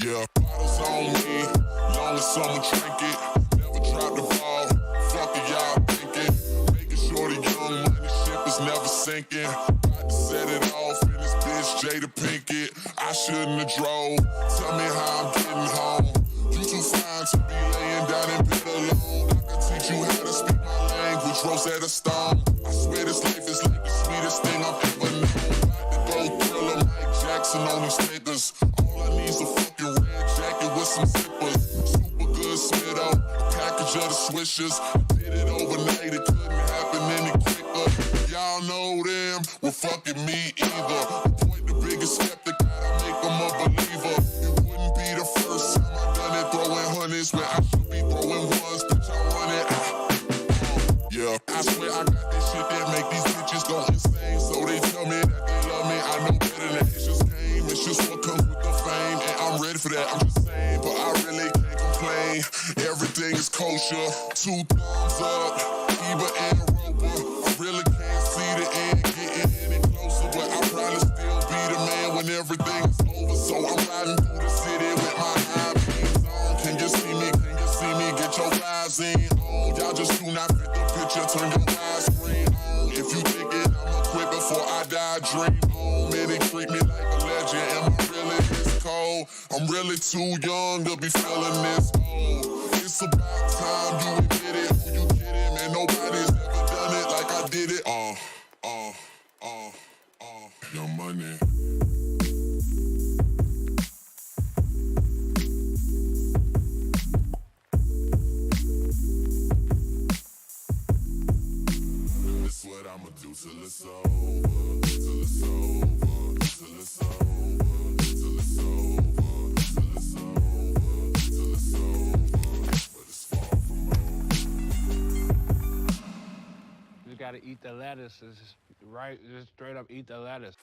Yeah, bottles on me, long as someone drink it. Never drop the ball, fuck it, y'all thinking. Making sure the young money ship is never sinking. About to set it off in this bitch, Jada Pinkett. I shouldn't have drove, tell me how I'm getting home. You too fine to be laying down in bed alone. I can teach you how to speak my language, Rosetta Stone. I swear this life is like the sweetest thing I've ever known. About to go thriller Mike Jackson on these niggas. All I need's a fucking red jacket with some zippers. Super good Smith-O, a package of the swishers. Did it overnight, it couldn't happen any quicker. Y'all know them, well fucking me either. Point the biggest skeptic, gotta make them a believer. It wouldn't be the first time I done it, throwing hundreds when I should be throwing ones. Bitch, I run it. Yeah, I swear I got this shit that make these bitches go insane. So they tell me that they love me, I know better than it's just game. It's just what comes with the fame, and I'm ready for that, I'm just saying. But I really can't complain, everything is kosher. 2 thumbs up, Eva and Roper. I really can't see the end getting any closer, but I'll probably still be the man when everything is over. So I'm riding through the city with my high beams on. Can you see me, can you see me, get your eyes in on. Y'all just do not fit the picture, turn your widescreen on. If you think it, I'ma quit before I die, dream on. Man, they treat me like a legend, am I really this cold? I'm really too young to be feeling this old. It's about time you admit it, who you kidding? Man, nobody's ever done it like I did it. Young Money. This what I'ma do till it's over, till it's over, till it's over, till it's over, till it's over, till it's over, but it's far from over. You just gotta eat the lettuce, it's just right, just straight up eat the lettuce.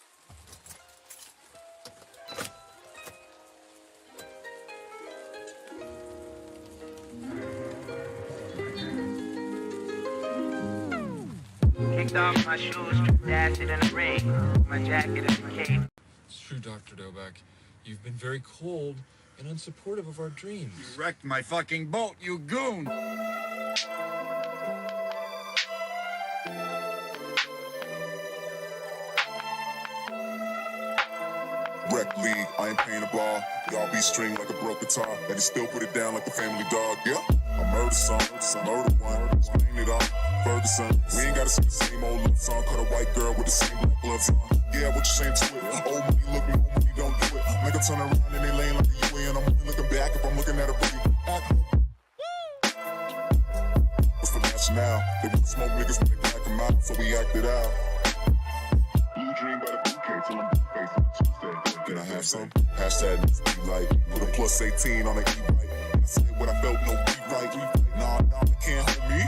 Kicked off my shoes, dashed it in the rain. My jacket and my cape. It's true, Dr. Doback. You've been very cold and unsupportive of our dreams. You wrecked my fucking boat, you goon! Rec league, I ain't paying a ball. Y'all be string like a broke guitar. And he still put it down like a family dog. Yeah, I murder some, murder one. Clean it up, Ferguson. We ain't gotta sing the same old love song. Cut a white girl with the same black gloves on. Yeah, what you saying to it? Old money looking, old money don't do it. Make a turn around and they laying like a UN. I'm only looking back if I'm looking at a booty. What's the rationale? They want to smoke niggas when they black them out, so we acted out. Blue dream by the bouquet till I'm blue face on Tuesday. Can I have some? Hashtag be like, put a plus 18 on the E-right. I said what I felt, no be right. Nah, they can't hold me.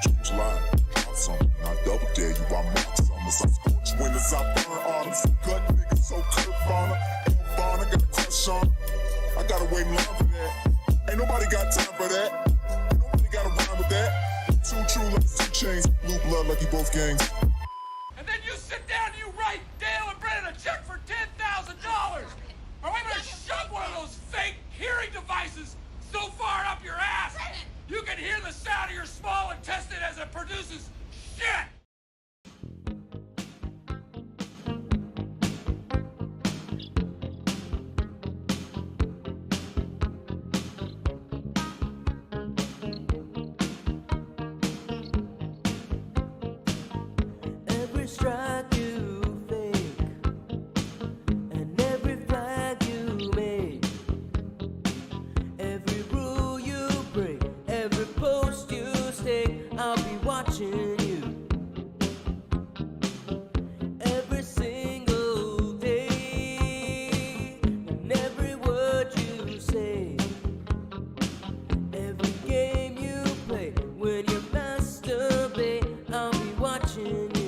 Choose line, drop some, I double dare you, I mark some. As I scorch winners, I burn artists. Gut niggas, so Kurt Bonner. Bonner got a crush on. I gotta wait in line for that. Ain't nobody got time for that. Ain't nobody got a rhyme with that. Too true like 2 chains, blue blood like you both gangs. And then you sit down and you write Dale and Brennan a check for $10,000. Or I'm gonna shove one of those fake hearing devices so far up your ass, you can hear the sound of your small intestine as it produces shit. Every strike you fake, and every flag you make, every rule you break, every post you stake, I'll be watching you. Every single day, and every word you say, every game you play, when you masturbate, I'll be watching you.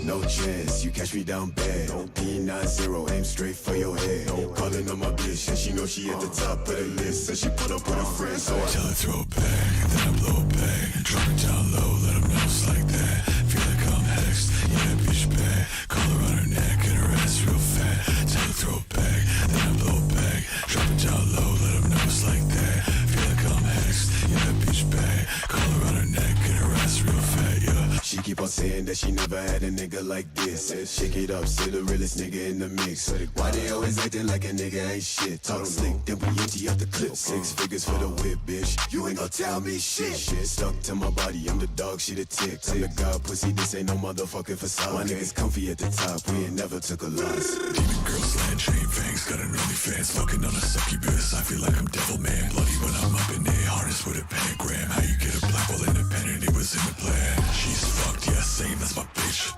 No chance, you catch me down bad. P90, aim straight for your head. Calling on my bitch, and she know she at the top of the list. And she put up with her friends, so I tell her throw it back, then I blow it back. Drop it down low, let them know it's like that. Feel like I'm hexed, yeah, that bitch bad. Collar on her neck and her ass real fat. Tell her throw it back, then I blow it back. Drop it down low, let them know it's like that. Feel like I'm hexed, yeah, that bitch bad. Collar on her neck and her ass real fat, yeah. She keep on saying that she never had a nigga like this. Shake it up, still the realest nigga in the mix. Why they always acting like a nigga ain't shit? Talk slick, then we empty out the clip. 6 figures for the whip, bitch. You ain't gon' tell me shit. Shit stuck to my body, I'm the dog, she the tick. I'm the god pussy, this ain't no motherfucking facade. My niggas comfy at the top, we ain't never took a loss. Demon girls, land chain fangs, got an OnlyFans, fucking on a succubus. I feel like I'm devil man, bloody when I'm up in there. Harness with a pentagram, how you get a black hole independent, it was in the plan. She's fucked, yeah, same, that's my bitch.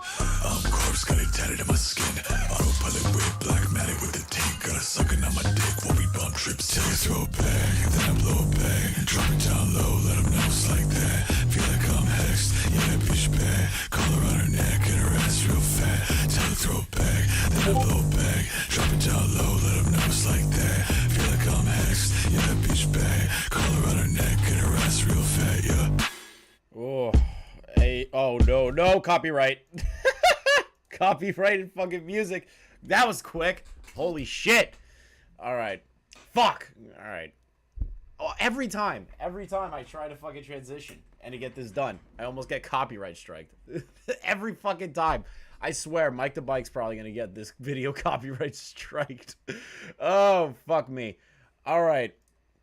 Corpse got it tatted on my skin. Autopilot with black matic with the tank. Got a sucking on my dick while we bump trips. Till you throw it back, then I blow it back. Drop it down low, let them know it's like that. Feel like I'm hexed, yeah, that bitch bad. Collar on her neck and her ass real fat. Tell her throw it back, then I blow it back. Drop it down low, let them know it's like that. Feel like I'm hexed, yeah, that bitch bad. Collar on her neck and her ass real fat, yeah. Oh, hey, oh no, copyright. Copyrighted fucking music. That was quick. Holy shit. Alright. Fuck. Alright. Oh, every time I try to fucking transition and to get this done, I almost get copyright striked. Every fucking time. I swear, Mike the Bike's probably gonna get this video copyright striked. Oh, fuck me. Alright.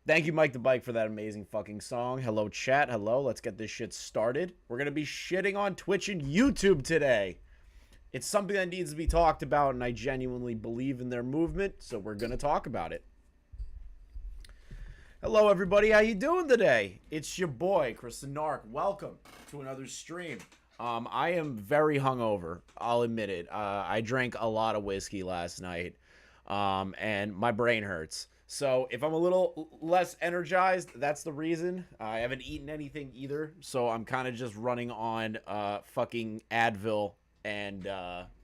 Thank you, Mike the Bike, for that amazing fucking song. Hello, chat. Hello. Let's get this shit started. We're gonna be shitting on Twitch and YouTube today. It's something that needs to be talked about, and I genuinely believe in their movement, so we're going to talk about it. Hello, everybody. How you doing today? It's your boy, Chris the Narc. Welcome to another stream. I am very hungover. I'll admit it. I drank a lot of whiskey last night, and my brain hurts. So if I'm a little less energized, that's the reason. I haven't eaten anything either, so I'm kind of just running on fucking Advil and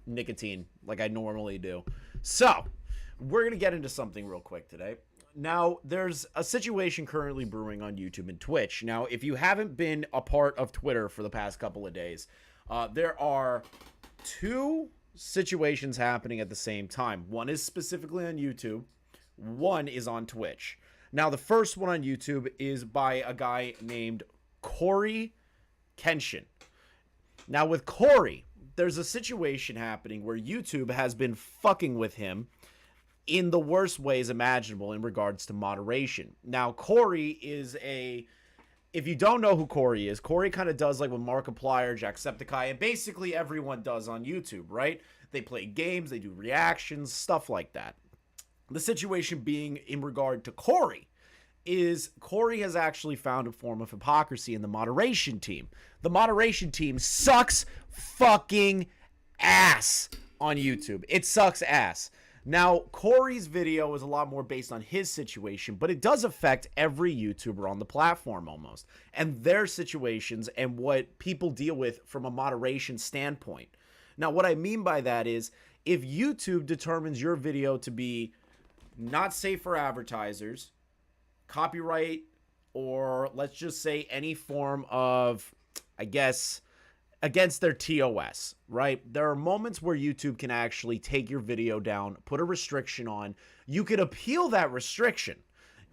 nicotine like I normally do. So we're gonna get into something real quick today. Now, there's a situation currently brewing on YouTube and Twitch. Now, if you haven't been a part of Twitter for the past couple of days, there are 2 situations happening at the same time. One is specifically on YouTube, one is on Twitch. Now, the first one on YouTube is by a guy named Corey Kenshin. Now, with Corey, there's a situation happening where YouTube has been fucking with him in the worst ways imaginable in regards to moderation. Now, Corey is if you don't know who Corey is, Corey kind of does like what Markiplier, Jacksepticeye, and basically everyone does on YouTube, right? They play games, they do reactions, stuff like that. The situation being in regard to Corey is Corey has actually found a form of hypocrisy in the moderation team. The moderation team sucks fucking ass on YouTube. It sucks ass. Now, Corey's video is a lot more based on his situation, but it does affect every YouTuber on the platform almost, and their situations and what people deal with from a moderation standpoint. Now, what I mean by that is if YouTube determines your video to be not safe for advertisers, copyright, or let's just say any form of, I guess, against their TOS, right? There are moments where YouTube can actually take your video down, put a restriction on. You could appeal that restriction,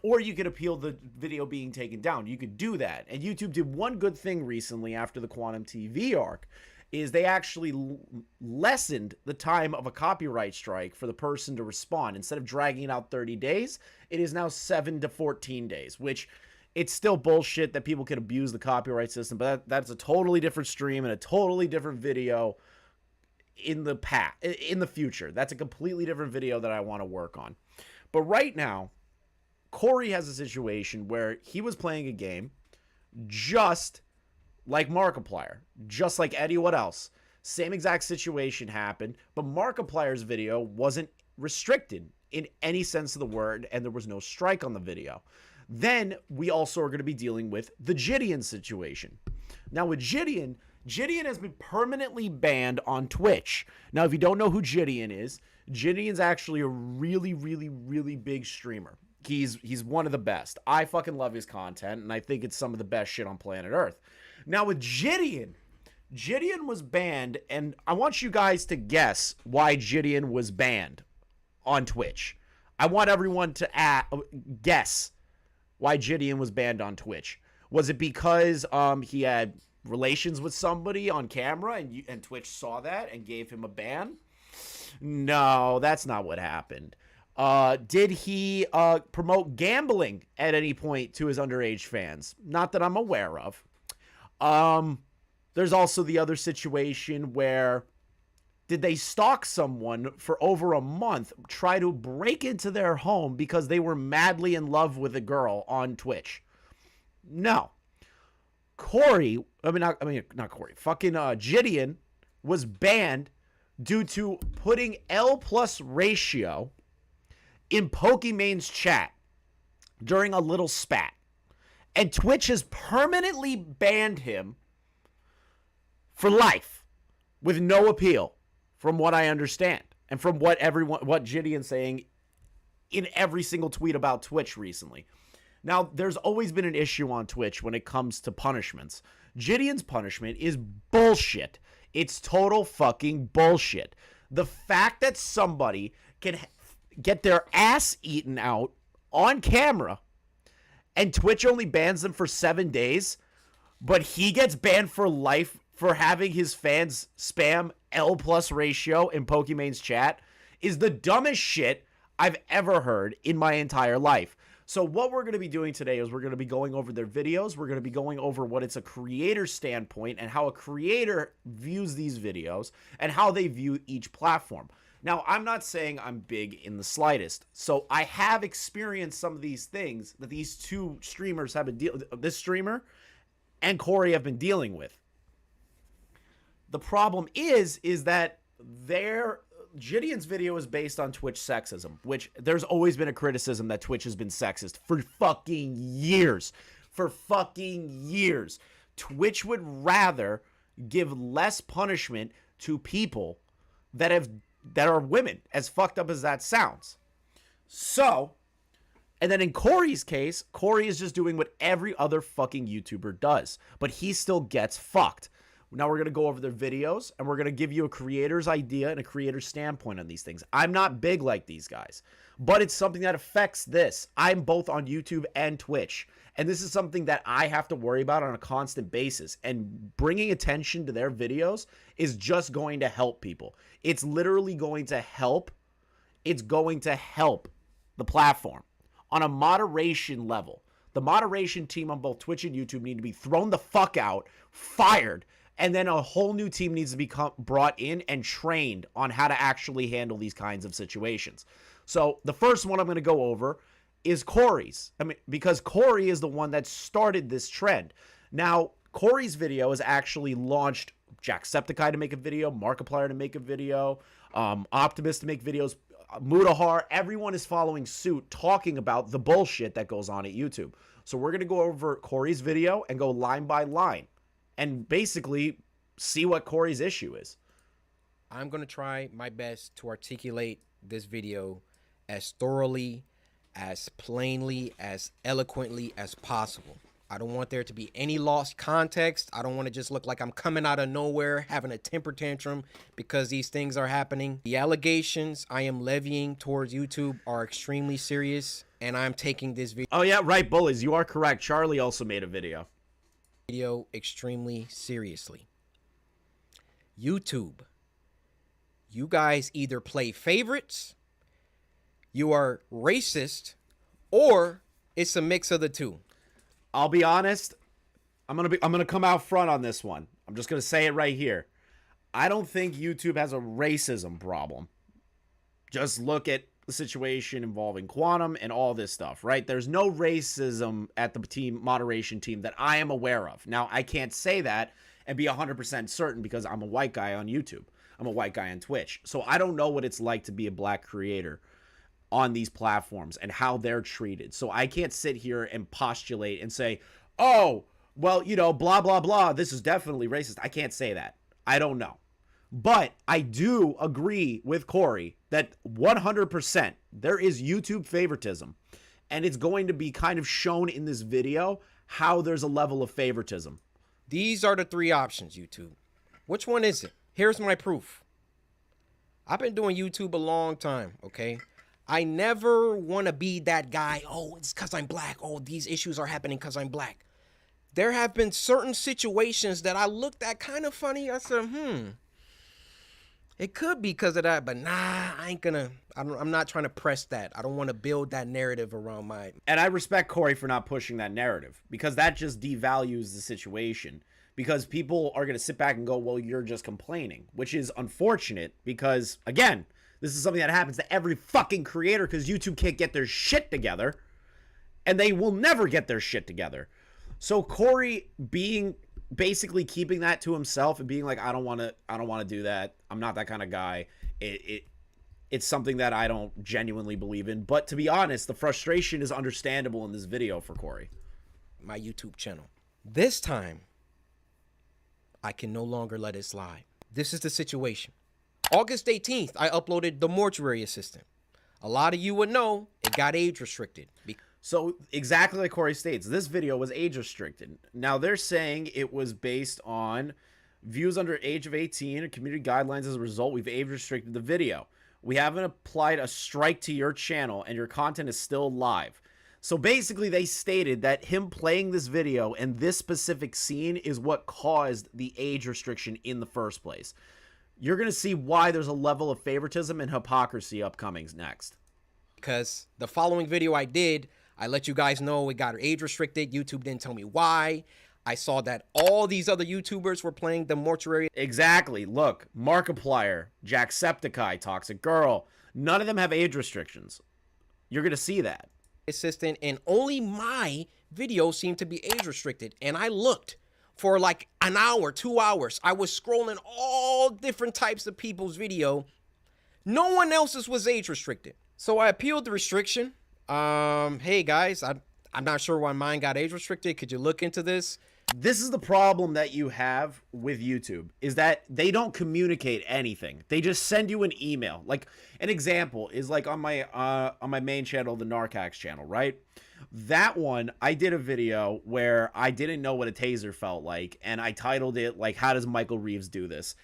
or you could appeal the video being taken down. You could do that. And YouTube did one good thing recently after the Quantum TV arc, is they actually lessened the time of a copyright strike for the person to respond. Instead of dragging it out 30 days, it is now 7 to 14 days, which it's still bullshit that people can abuse the copyright system, but that's a totally different stream and a totally different video in the future. That's a completely different video that I want to work on. But right now, Corey has a situation where he was playing a game just like Markiplier, just like Eddie, what else? Same exact situation happened, but Markiplier's video wasn't restricted in any sense of the word, and there was no strike on the video. Then we also are going to be dealing with the Jidion situation. Now with Jidion, Jidion has been permanently banned on Twitch. Now, if you don't know who Jidion is, Jidion's actually a really, really, really big streamer. He's one of the best. I fucking love his content, and I think it's some of the best shit on planet Earth. Now, with Jidion was banned, and I want you guys to guess why Jidion was banned on Twitch. I want everyone to guess why Jidion was banned on Twitch. Was it because he had relations with somebody on camera and Twitch saw that and gave him a ban? No, that's not what happened. Did he promote gambling at any point to his underage fans? Not that I'm aware of. There's also the other situation where did they stalk someone for over a month, try to break into their home because they were madly in love with a girl on Twitch? No. Jidion was banned due to putting L+ ratio in Pokemon's chat during a little spat. And Twitch has permanently banned him for life with no appeal, from what I understand. And from what Jidion's saying in every single tweet about Twitch recently. Now, there's always been an issue on Twitch when it comes to punishments. Jidion's punishment is bullshit. It's total fucking bullshit. The fact that somebody can get their ass eaten out on camera and Twitch only bans them for 7 days, but he gets banned for life for having his fans spam L+ ratio in Pokemon's chat is the dumbest shit I've ever heard in my entire life. So what we're going to be doing today is we're going to be going over their videos. We're going to be going over what it's a creator standpoint and how a creator views these videos and how they view each platform. Now, I'm not saying I'm big in the slightest. So I have experienced some of these things that these two streamers have been this streamer and Corey have been dealing with. The problem is that Jidion's video is based on Twitch sexism, which there's always been a criticism that Twitch has been sexist for fucking years. For fucking years. Twitch would rather give less punishment to people that are women, as fucked up as that sounds. So, and then in Corey's case, Corey is just doing what every other fucking YouTuber does, but he still gets fucked. Now we're going to go over their videos, and we're going to give you a creator's idea and a creator's standpoint on these things. I'm not big like these guys, but it's something that affects this. I'm both on YouTube and Twitch, and this is something that I have to worry about on a constant basis, and bringing attention to their videos is just going to help people. It's literally going to help. It's going to help the platform on a moderation level. The moderation team on both Twitch and YouTube need to be thrown the fuck out, fired, and then a whole new team needs to be brought in and trained on how to actually handle these kinds of situations. So the first one I'm going to go over is Corey's. Because Corey is the one that started this trend. Now, Corey's video has actually launched Jacksepticeye to make a video, Markiplier to make a video, Optimus to make videos, Mudahar. Everyone is following suit talking about the bullshit that goes on at YouTube. So we're going to go over Corey's video and go line by line and basically see what Corey's issue is. I'm going to try my best to articulate this video as thoroughly, as plainly, as eloquently as possible. I don't want there to be any lost context. I don't want to just look like I'm coming out of nowhere having a temper tantrum because these things are happening. The allegations I am levying towards YouTube are extremely serious, and I'm taking this video... Oh yeah, right, Bullies. You are correct. Charlie also made a video extremely seriously. YouTube, you guys either play favorites, you are racist, or it's a mix of the two. I'll be honest. I'm gonna come out front on this one. I'm just gonna say it right here. I don't think YouTube has a racism problem. Just look at the situation involving Quantum and all this stuff, right? There's no racism at the moderation team that I am aware of. Now, I can't say that and be 100% certain because I'm a white guy on YouTube. I'm a white guy on Twitch. So I don't know what it's like to be a black creator on these platforms and how they're treated. So I can't sit here and postulate and say, oh, well, you know, blah, blah, blah, this is definitely racist. I can't say that. I don't know. But I do agree with Corey that 100% there is YouTube favoritism. And it's going to be kind of shown in this video how there's a level of favoritism. These are the three options, YouTube. Which one is it? Here's my proof. I've been doing YouTube a long time, okay? I never want to be that guy, oh, it's because I'm black. Oh, these issues are happening because I'm black. There have been certain situations that I looked at kind of funny. I said, it could be because of that, but nah, I'm not trying to press that. I don't want to build that narrative around my... And I respect Corey for not pushing that narrative, because that just devalues the situation. Because people are going to sit back and go, well, you're just complaining, which is unfortunate because, again, this is something that happens to every fucking creator because YouTube can't get their shit together, and they will never get their shit together. So Corey basically keeping that to himself and being like, I don't want to do that. I'm not that kind of guy. It's something that I don't genuinely believe in. But to be honest, the frustration is understandable in this video for Corey. My YouTube channel. This time, I can no longer let it slide. This is the situation. August 18th, I uploaded The Mortuary Assistant. A lot of you would know it got age restricted. So exactly like Corey states, this video was age restricted. Now they're saying it was based on views under age of 18 and community guidelines. As a result, we've age restricted the video. We haven't applied a strike to your channel and your content is still live. So basically they stated that him playing this video and this specific scene is what caused the age restriction in the first place. You're going to see why there's a level of favoritism and hypocrisy upcoming next. Because the following video I did, I let you guys know it got age restricted. YouTube didn't tell me why. I saw that all these other YouTubers were playing The Mortuary. Exactly. Look, Markiplier, Jacksepticeye, Toxic Girl, none of them have age restrictions. You're going to see that. Assistant, and only my video seemed to be age restricted. And I looked for like an hour, 2 hours. I was scrolling all different types of people's video. No one else's was age restricted. So I appealed the restriction. Hey guys, I'm not sure why mine got age restricted. Could you look into this? This is the problem that you have with YouTube, is that they don't communicate anything. They just send you an email. Like an example is like on my main channel, the Narcax channel, right? That one, I did a video where I didn't know what a taser felt like, and I titled it like, how does Michael Reeves do this?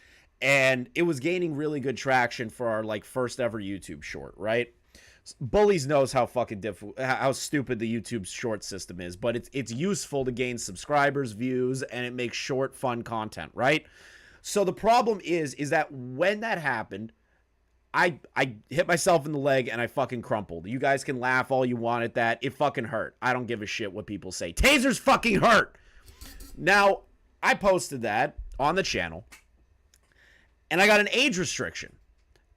And it was gaining really good traction for our like first ever YouTube short, right? Bullies knows how fucking how stupid the YouTube short system is, but it's useful to gain subscribers, views, and it makes short, fun content, right? So the problem is that when that happened, I hit myself in the leg and I fucking crumpled. You guys can laugh all you want at that. It fucking hurt. I don't give a shit what people say. Tasers fucking hurt. Now, I posted that on the channel, and I got an age restriction,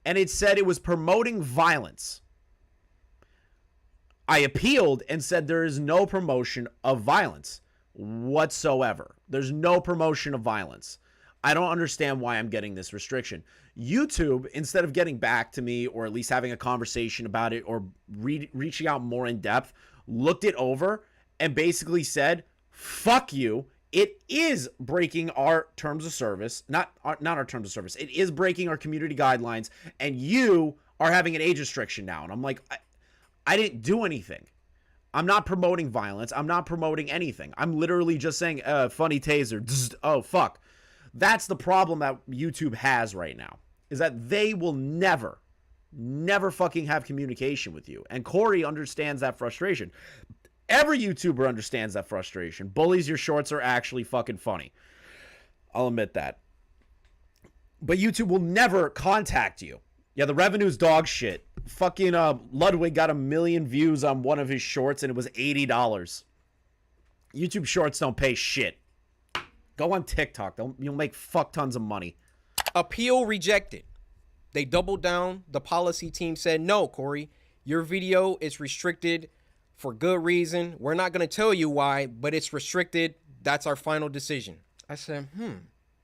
and it said it was promoting violence. I appealed and said there is no promotion of violence whatsoever. There's no promotion of violence. I don't understand why I'm getting this restriction. YouTube, instead of getting back to me or at least having a conversation about it or reaching out more in depth, looked it over and basically said, fuck you. It is breaking our terms of service, not our terms of service. It is breaking our community guidelines, and you are having an age restriction now. And I'm like, I didn't do anything. I'm not promoting violence. I'm not promoting anything. I'm literally just saying, funny taser. Oh, fuck. That's the problem that YouTube has right now, is that they will never fucking have communication with you. And Corey understands that frustration. Every YouTuber understands that frustration. Bullies, your shorts are actually fucking funny. I'll admit that. But YouTube will never contact you. Yeah, the revenue's dog shit. Fucking Ludwig got 1 million views on one of his shorts and it was $80. YouTube shorts don't pay shit. Go on TikTok. You'll make fuck tons of money. Appeal rejected. They doubled down. The policy team said, no, Corey, your video is restricted for good reason. We're not going to tell you why, but it's restricted. That's our final decision. I said,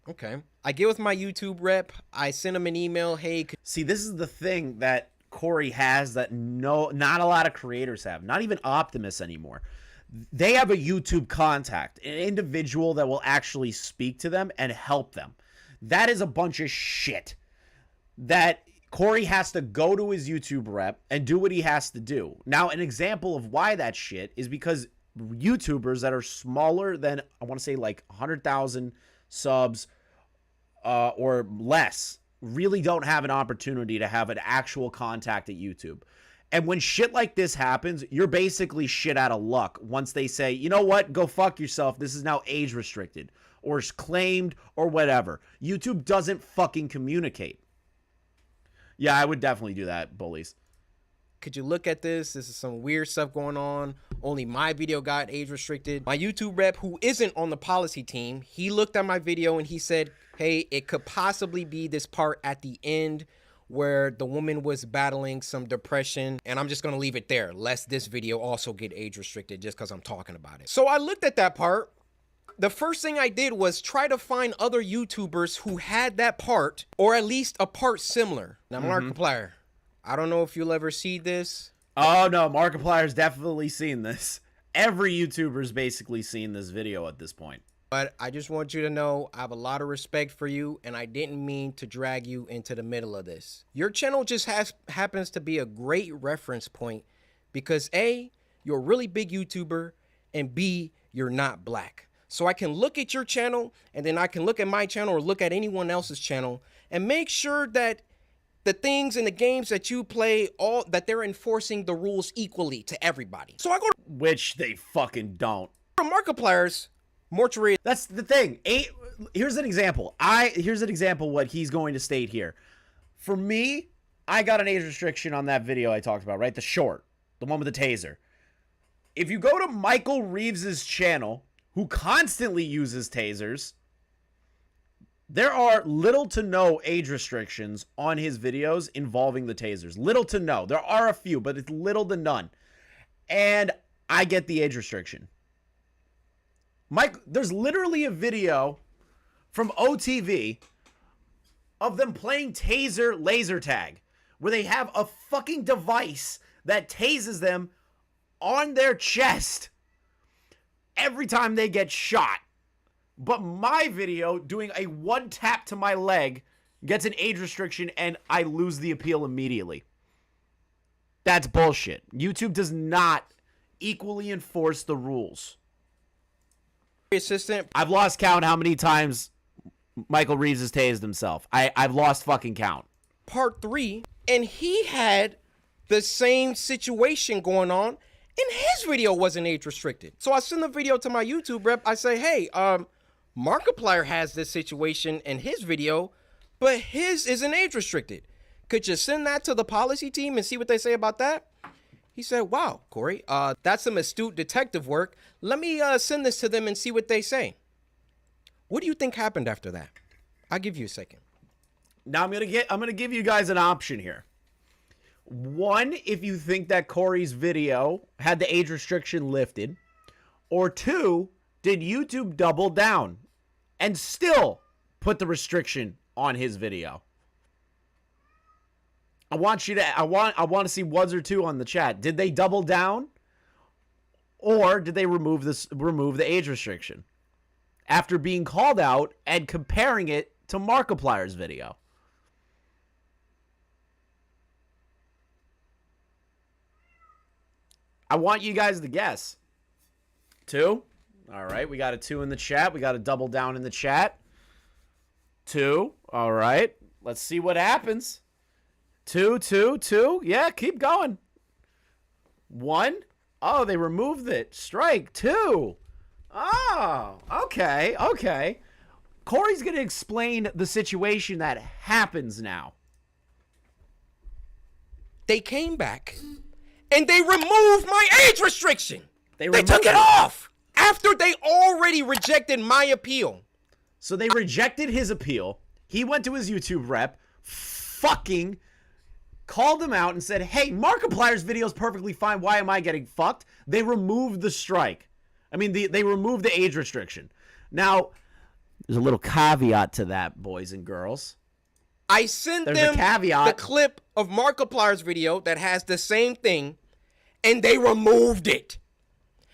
okay. I get with my YouTube rep. I sent him an email. Hey, see, this is the thing that Corey has that not a lot of creators have. Not even Optimus anymore. they have a YouTube contact, an individual that will actually speak to them and help them. That is a bunch of shit that Corey has to go to his YouTube rep and do what he has to do. Now, an example of why that shit is because YouTubers that are smaller than, I want to say like 100,000 subs or less really don't have an opportunity to have an actual contact at YouTube. And when shit like this happens, you're basically shit out of luck once they say, you know what, go fuck yourself. This is now age restricted or claimed or whatever. YouTube doesn't fucking communicate. Yeah, I would definitely do that, bullies. Could you look at this? This is some weird stuff going on. Only my video got age restricted. My YouTube rep, who isn't on the policy team, he looked at my video and he said, hey, it could possibly be this part at the end where the woman was battling some depression, and I'm just gonna leave it there, lest this video also get age restricted just because I'm talking about it. So I looked at that part. The first thing I did was try to find other YouTubers who had that part, or at least a part similar. Now, Markiplier, I don't know if you'll ever see this. Oh no, Markiplier's definitely seen this. Every YouTuber's basically seen this video at this point. But I just want you to know I have a lot of respect for you, and I didn't mean to drag you into the middle of this. Your channel just happens to be a great reference point because A, you're a really big YouTuber, and B, you're not black. So I can look at your channel, and then I can look at my channel or look at anyone else's channel and make sure that the things in the games that you play, that they're enforcing the rules equally to everybody. So I go to Which they fucking don't. Markiplier's mortuary. That's the thing. Here's an example. Here's an example what he's going to state here. For me, I got an age restriction on that video I talked about, right? The short, the one with the taser. If you go to Michael Reeves's channel, who constantly uses tasers, there are little to no age restrictions on his videos involving the tasers. Little to no. There are a few, but it's little to none. And I get the age restriction. Mike, there's literally a video from OTV of them playing taser laser tag, where they have a fucking device that tases them on their chest every time they get shot. But my video doing a one tap to my leg gets an age restriction and I lose the appeal immediately. That's bullshit. YouTube does not equally enforce the rules. Assistant. I've lost count how many times Michael Reeves has tased himself. I've lost fucking count. Part 3, and he had the same situation going on, and his video wasn't age restricted. So I send the video to my YouTube rep. I say, hey, Markiplier has this situation in his video, but his isn't age restricted. Could you send that to the policy team and see what they say about that? He said, wow, Corey, that's some astute detective work. Let me send this to them and see what they say. What do you think happened after that? I'll give you a second. Now I'm gonna give you guys an option here. One, if you think that Corey's video had the age restriction lifted, or two, did YouTube double down and still put the restriction on his video? I want to see ones or two on the chat. Did they double down, or did they remove the age restriction after being called out and comparing it to Markiplier's video? I want you guys to guess. 2? All right, we got a 2 in the chat. We got a double down in the chat. 2. All right, let's see what happens. 2, 2, 2. Yeah, keep going. 1. Oh, they removed it. Strike. 2. Oh, okay, okay. Corey's going to explain the situation that happens now. They came back and they removed my age restriction. They took it off after they already rejected my appeal. So they rejected his appeal. He went to his YouTube rep, fucking called him out and said, hey, Markiplier's video is perfectly fine. Why am I getting fucked? They removed the strike. I mean, they removed the age restriction. Now, there's a little caveat to that, boys and girls. I sent them the clip of Markiplier's video that has the same thing, and they removed it.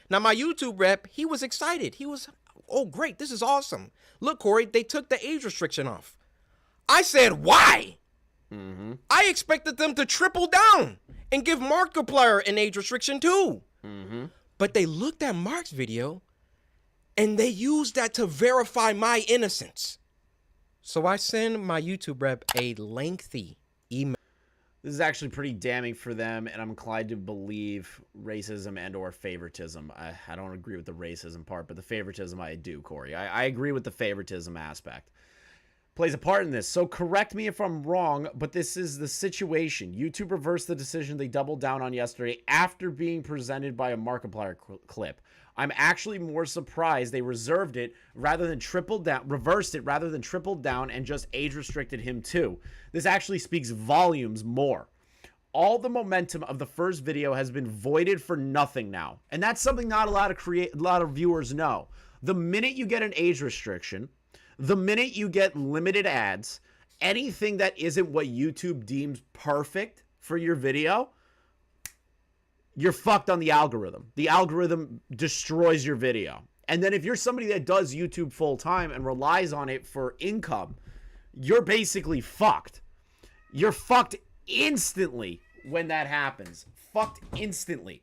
Now, my YouTube rep, he was excited. He was, oh, great, this is awesome. Look, Corey, they took the age restriction off. I said, why? I expected them to triple down and give Markiplier an age restriction too. But they looked at Mark's video and they used that to verify my innocence. So I send my YouTube rep a lengthy email. This is actually pretty damning for them, and I'm inclined to believe racism and or favoritism. I don't agree with the racism part, but the favoritism I do, Corey. I agree with the favoritism aspect. Plays a part in this. So correct me if I'm wrong, but this is the situation. YouTube reversed the decision they doubled down on yesterday after being presented by a Markiplier clip. I'm actually more surprised they reserved it rather than reversed it rather than tripled down and just age restricted him too. This actually speaks volumes more. All the momentum of the first video has been voided for nothing now. And that's something not a lot of viewers know. The minute you get an age restriction, the minute you get limited ads, anything that isn't what YouTube deems perfect for your video, you're fucked on the algorithm. The algorithm destroys your video. And then if you're somebody that does YouTube full time and relies on it for income, you're basically fucked. You're fucked instantly when that happens. Fucked instantly.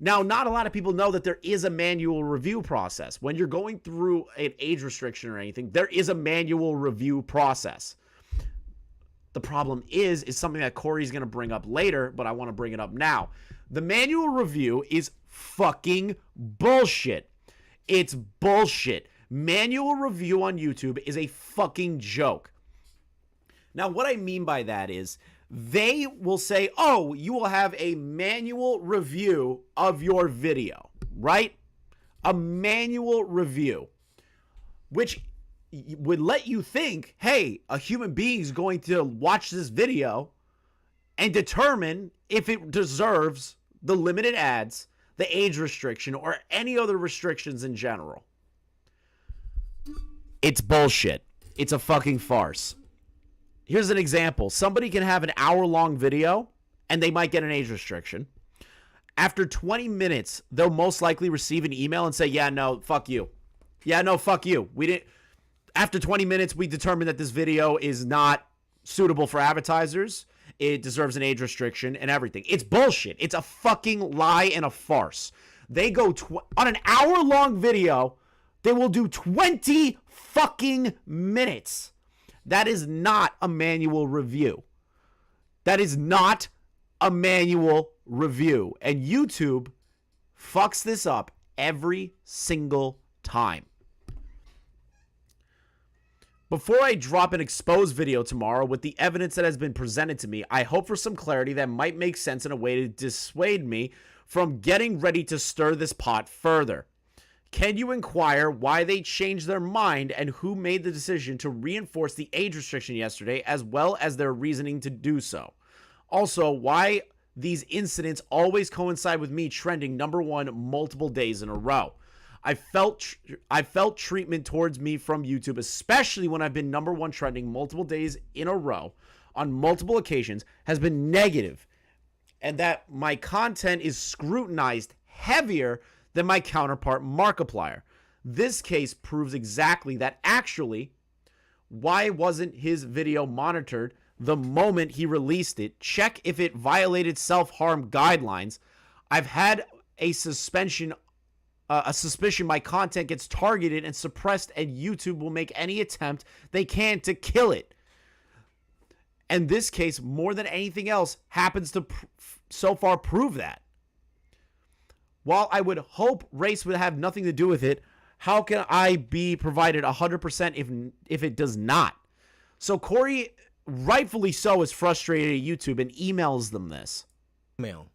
Now, not a lot of people know that there is a manual review process. When you're going through an age restriction or anything, there is a manual review process. The problem is something that Corey's going to bring up later, but I want to bring it up now. The manual review is fucking bullshit. It's bullshit. Manual review on YouTube is a fucking joke. Now, what I mean by that is they will say, oh, you will have a manual review of your video, right? A manual review, which would let you think, hey, a human being is going to watch this video and determine if it deserves the limited ads, the age restriction, or any other restrictions in general. It's bullshit. It's a fucking farce. Here's an example. Somebody can have an hour-long video, and they might get an age restriction. After 20 minutes, they'll most likely receive an email and say, yeah, no, fuck you. Yeah, no, fuck you. We didn't. After 20 minutes, we determined that this video is not suitable for advertisers. It deserves an age restriction and everything. It's bullshit. It's a fucking lie and a farce. They go on an hour-long video, they will do 20 fucking minutes. That is not a manual review. That is not a manual review. And YouTube fucks this up every single time. Before I drop an exposed video tomorrow with the evidence that has been presented to me, I hope for some clarity that might make sense in a way to dissuade me from getting ready to stir this pot further. Can you inquire why they changed their mind and who made the decision to reinforce the age restriction yesterday, as well as their reasoning to do so? Also, why these incidents always coincide with me trending #1 multiple days in a row. I felt treatment towards me from YouTube, especially when I've been #1 trending multiple days in a row on multiple occasions, has been negative, and that my content is scrutinized heavier than my counterpart Markiplier. This case proves exactly that. Actually, why wasn't his video monitored the moment he released it? Check if it violated self-harm guidelines. I've had a suspicion my content gets targeted and suppressed, and YouTube will make any attempt they can to kill it. And this case, more than anything else, happens to so far prove that. While I would hope race would have nothing to do with it, how can I be provided 100% if it does not? So Corey, rightfully so, is frustrated at YouTube and emails them this. Email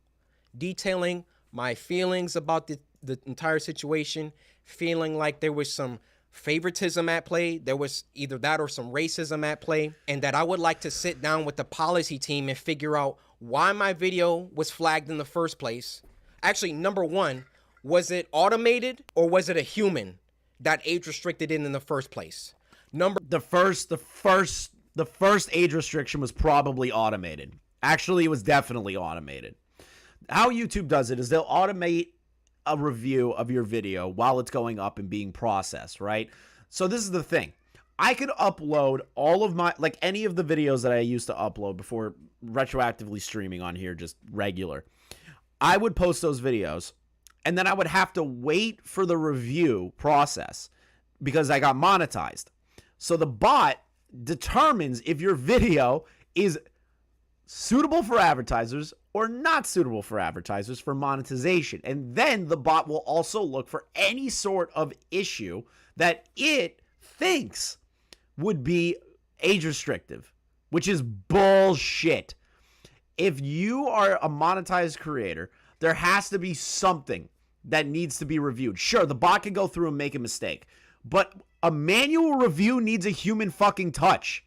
detailing my feelings about the entire situation, feeling like there was some favoritism at play, there was either that or some racism at play, and that I would like to sit down with the policy team and figure out why my video was flagged in the first place. Actually, #1, was it automated or was it a human that age restricted it in the first place? The first age restriction was probably automated. Actually, it was definitely automated. How YouTube does it is they'll automate a review of your video while it's going up and being processed, right? So this is the thing. I could upload all of my, like any of the videos that I used to upload before retroactively streaming on here, just regular. I would post those videos and then I would have to wait for the review process because I got monetized. So the bot determines if your video is suitable for advertisers or not suitable for advertisers for monetization. And then the bot will also look for any sort of issue that it thinks would be age restrictive, which is bullshit. If you are a monetized creator, there has to be something that needs to be reviewed. Sure, the bot can go through and make a mistake, but a manual review needs a human fucking touch.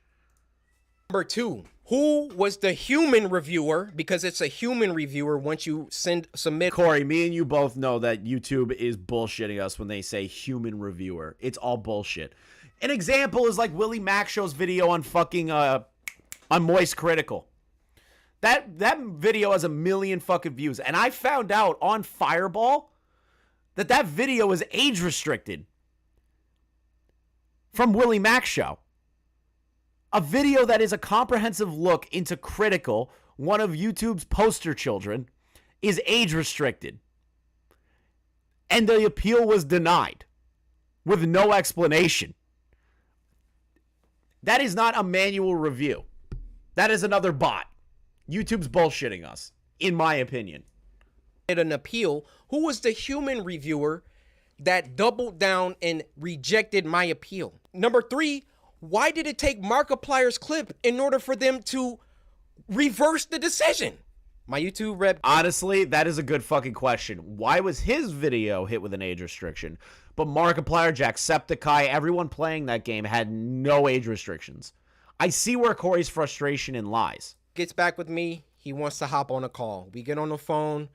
Number 2, who was the human reviewer? Because it's a human reviewer once you submit. Corey, me and you both know that YouTube is bullshitting us when they say human reviewer. It's all bullshit. An example is like Willie Mack Show's video on fucking on Moist Critical. That video has 1 million fucking views, and I found out on Fireball that video is age restricted from Willie Mack Show. A video that is a comprehensive look into Critical, one of YouTube's poster children, is age restricted. And the appeal was denied with no explanation. That is not a manual review. That is another bot. YouTube's bullshitting us, in my opinion. An appeal. Who was the human reviewer that doubled down and rejected my appeal? Number 3, why did it take Markiplier's clip in order for them to reverse the decision? My YouTube rep. Honestly, that is a good fucking question. Why was his video hit with an age restriction? But Markiplier, Jacksepticeye, everyone playing that game had no age restrictions. I see where Corey's frustration lies. Gets back with me. He wants to hop on a call. We get on the phone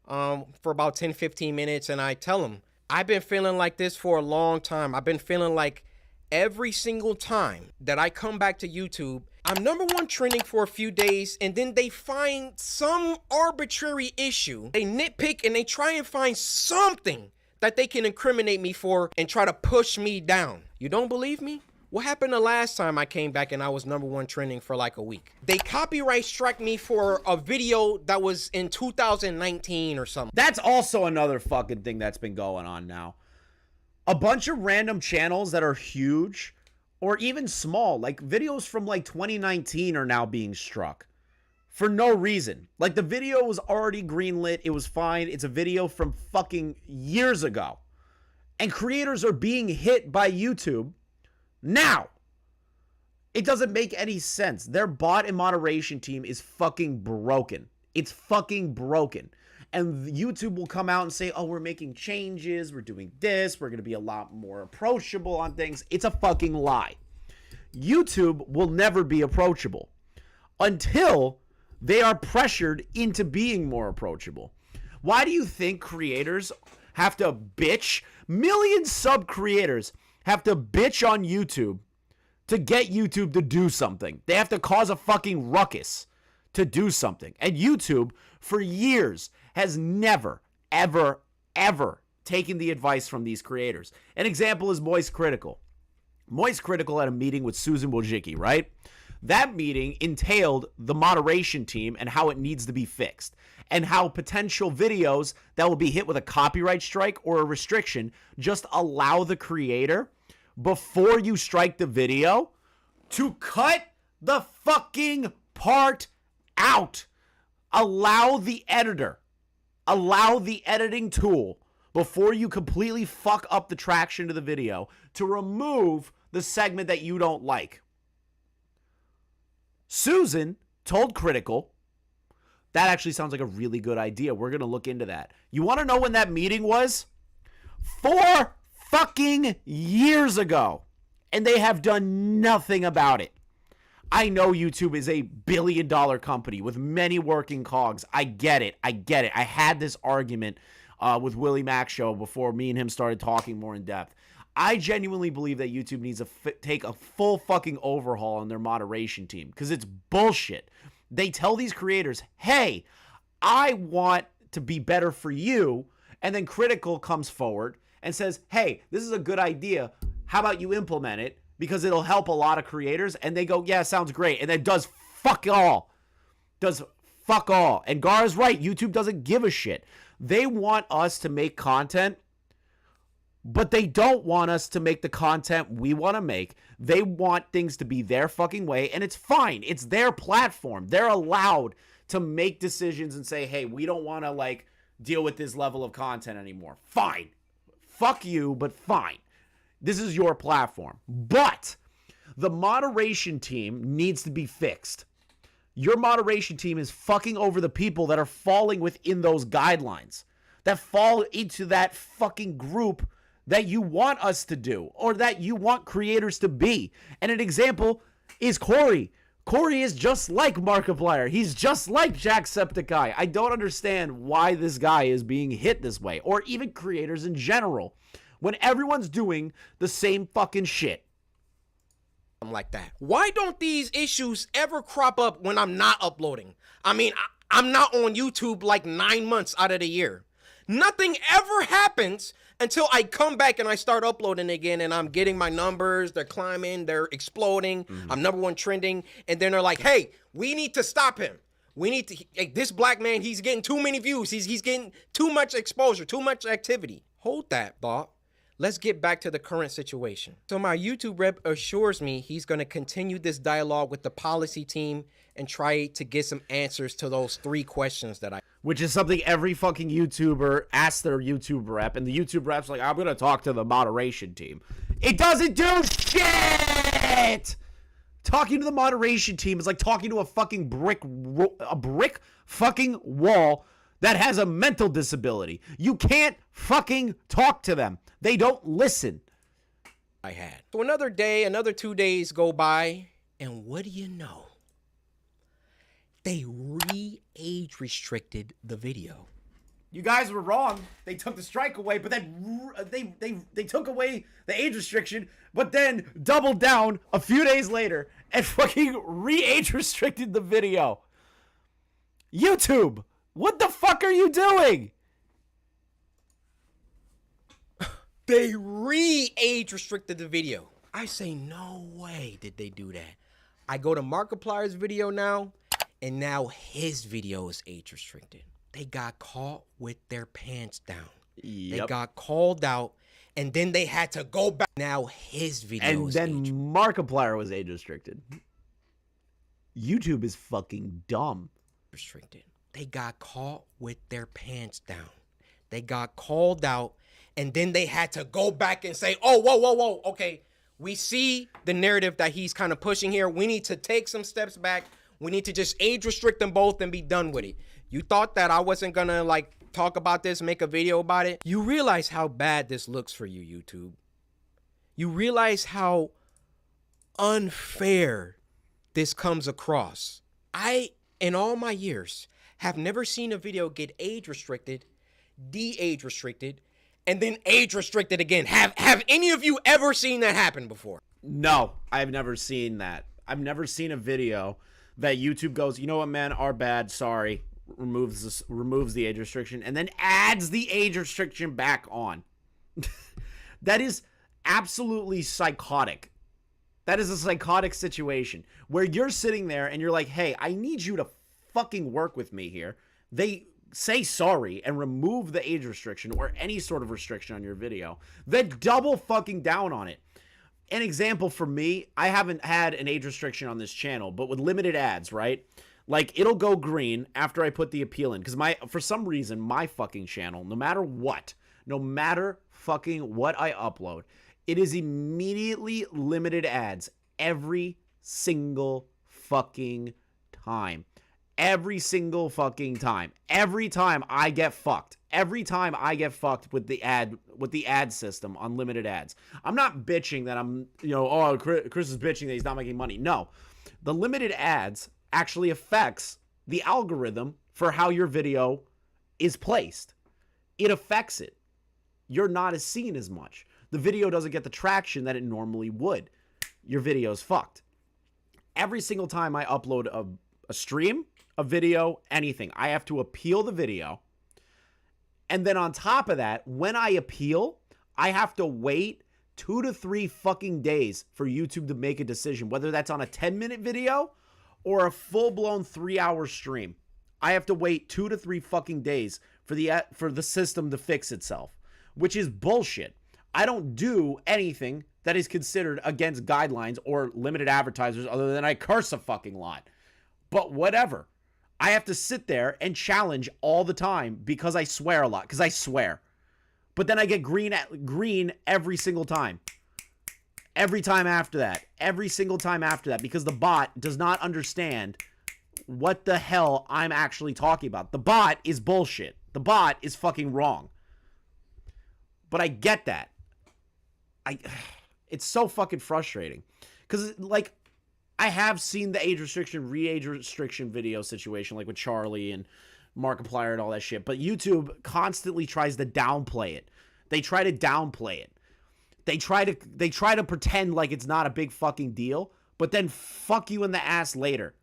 for about 10-15 minutes, and I tell him, I've been feeling like this for a long time. I've been feeling like every single time that I come back to YouTube, I'm #1 trending for a few days, and then they find some arbitrary issue. They nitpick and they try and find something that they can incriminate me for and try to push me down. You don't believe me? What happened the last time I came back and I was #1 trending for like a week? They copyright struck me for a video that was in 2019 or something. That's also another fucking thing that's been going on now. A bunch of random channels that are huge or even small, like videos from like 2019 are now being struck for no reason. Like the video was already greenlit. It was fine. It's a video from fucking years ago. And creators are being hit by YouTube now. It doesn't make any sense. Their bot and moderation team is fucking broken. It's fucking broken. And YouTube will come out and say, oh, we're making changes. We're doing this. We're going to be a lot more approachable on things. It's a fucking lie. YouTube will never be approachable until they are pressured into being more approachable. Why do you think creators have to bitch? Million sub creators have to bitch on YouTube to get YouTube to do something. They have to cause a fucking ruckus to do something. And YouTube, for years, has never, ever, ever taken the advice from these creators. An example is Moist Critical. Moist Critical had a meeting with Susan Wojcicki, right? That meeting entailed the moderation team and how it needs to be fixed, and how potential videos that will be hit with a copyright strike or a restriction, just allow the creator, before you strike the video, to cut the fucking part out. Allow the editor, allow the editing tool, before you completely fuck up the traction to the video, to remove the segment that you don't like. Susan told Critical, that actually sounds like a really good idea. We're going to look into that. You want to know when that meeting was? 4 fucking years ago. And they have done nothing about it. I know YouTube is a billion-dollar company with many working cogs. I get it. I get it. I had this argument with Willie Mack Show before me and him started talking more in depth. I genuinely believe that YouTube needs to take a full fucking overhaul on their moderation team, because it's bullshit. They tell these creators, hey, I want to be better for you, And then Critical comes forward and says, hey, this is a good idea. How about you implement it? Because it'll help a lot of creators. And they go, yeah, sounds great. And then does fuck all. Does fuck all. And Gar's right. YouTube doesn't give a shit. They want us to make content, but they don't want us to make the content we want to make. They want things to be their fucking way, and it's fine. It's their platform. They're allowed to make decisions and say, hey, we don't want to, like, deal with this level of content anymore. Fine. Fuck you, but fine. This is your platform. But the moderation team needs to be fixed. Your moderation team is fucking over the people that are falling within those guidelines, that fall into that fucking group that you want us to do, or that you want creators to be. And an example is Corey. Corey is just like Markiplier. He's just like Jacksepticeye. I don't understand why this guy is being hit this way, or even creators in general, when everyone's doing the same fucking shit. Like that. Why don't these issues ever crop up when I'm not uploading? I mean, I'm not on YouTube like 9 months out of the year. Nothing ever happens until I come back and I start uploading again, and I'm getting my numbers. They're climbing. They're exploding. I'm #1 trending. And then they're like, hey, we need to stop him. We need to, like, this black man, he's getting too many views. He's getting too much exposure, too much activity. Hold that thought. Let's get back to the current situation. So my YouTube rep assures me he's going to continue this dialogue with the policy team and try to get some answers to those 3 questions that I... Which is something every fucking YouTuber asks their YouTube rep, and the YouTube rep's like, I'm going to talk to the moderation team. It doesn't do shit! Talking to the moderation team is like talking to a fucking brick fucking wall that has a mental disability. You can't fucking talk to them. They don't listen. I had. So another day, another 2 days go by, and what do you know? They re-age restricted the video. You guys were wrong. They took the strike away, but then they took away the age restriction, but then doubled down a few days later and fucking re-age restricted the video. YouTube, what the fuck are you doing? They re-age restricted the video. I say, no way did they do that. I go to Markiplier's video now, and now his video is age restricted. They got caught with their pants down. Yep. They got called out, and then they had to go back. Now his video is and then Markiplier was age restricted. YouTube is fucking dumb. Restricted. They got caught with their pants down. They got called out, and then they had to go back and say, oh, whoa, okay, we see the narrative that he's kind of pushing here. We need to take some steps back. We need to just age restrict them both and be done with it. You thought that I wasn't gonna, like, talk about this, make a video about it? You realize how bad this looks for you, YouTube. You realize how unfair this comes across. I, in all my years, have never seen a video get age restricted, de-age restricted, and then age restricted again. Have any of you ever seen that happen before? No, I've never seen that. I've never seen a video that YouTube goes, you know what, man, our bad, sorry, removes the age restriction, and then adds the age restriction back on. That is absolutely psychotic. That is a psychotic situation where you're sitting there and you're like, hey, I need you to fucking work with me here. They say sorry and remove the age restriction or any sort of restriction on your video, then double fucking down on it. An example for me, I haven't had an age restriction on this channel, but with limited ads, right? Like, it'll go green after I put the appeal in, because for some reason, my fucking channel, no matter fucking what I upload, it is immediately limited ads every single fucking time. Every single fucking time. Every time I get fucked. Every time I get fucked with the ad system, unlimited ads. I'm not bitching that I'm, oh, Chris is bitching that he's not making money. No. The limited ads actually affects the algorithm for how your video is placed. It affects it. You're not as seen as much. The video doesn't get the traction that it normally would. Your video's fucked. Every single time I upload a stream, a video, anything, I have to appeal the video, And then on top of that, when I appeal, I have to wait 2 to 3 fucking days for YouTube to make a decision, whether that's on a 10-minute video or a full-blown 3-hour stream. I have to wait 2 to 3 fucking days for the system to fix itself, which is bullshit. I don't do anything that is considered against guidelines or limited advertisers other than I curse a fucking lot. But whatever. I have to sit there and challenge all the time because I swear a lot, because I swear. But then I get green every single time. Every time after that. Every single time after that, because the bot does not understand what the hell I'm actually talking about. The bot is bullshit. The bot is fucking wrong. But I get that. It's so fucking frustrating. Because, like, I have seen the age restriction, re-age restriction video situation, like with Charlie and Markiplier and all that shit. But YouTube constantly tries to downplay it. They try to downplay it. They try to pretend like it's not a big fucking deal, but then fuck you in the ass later.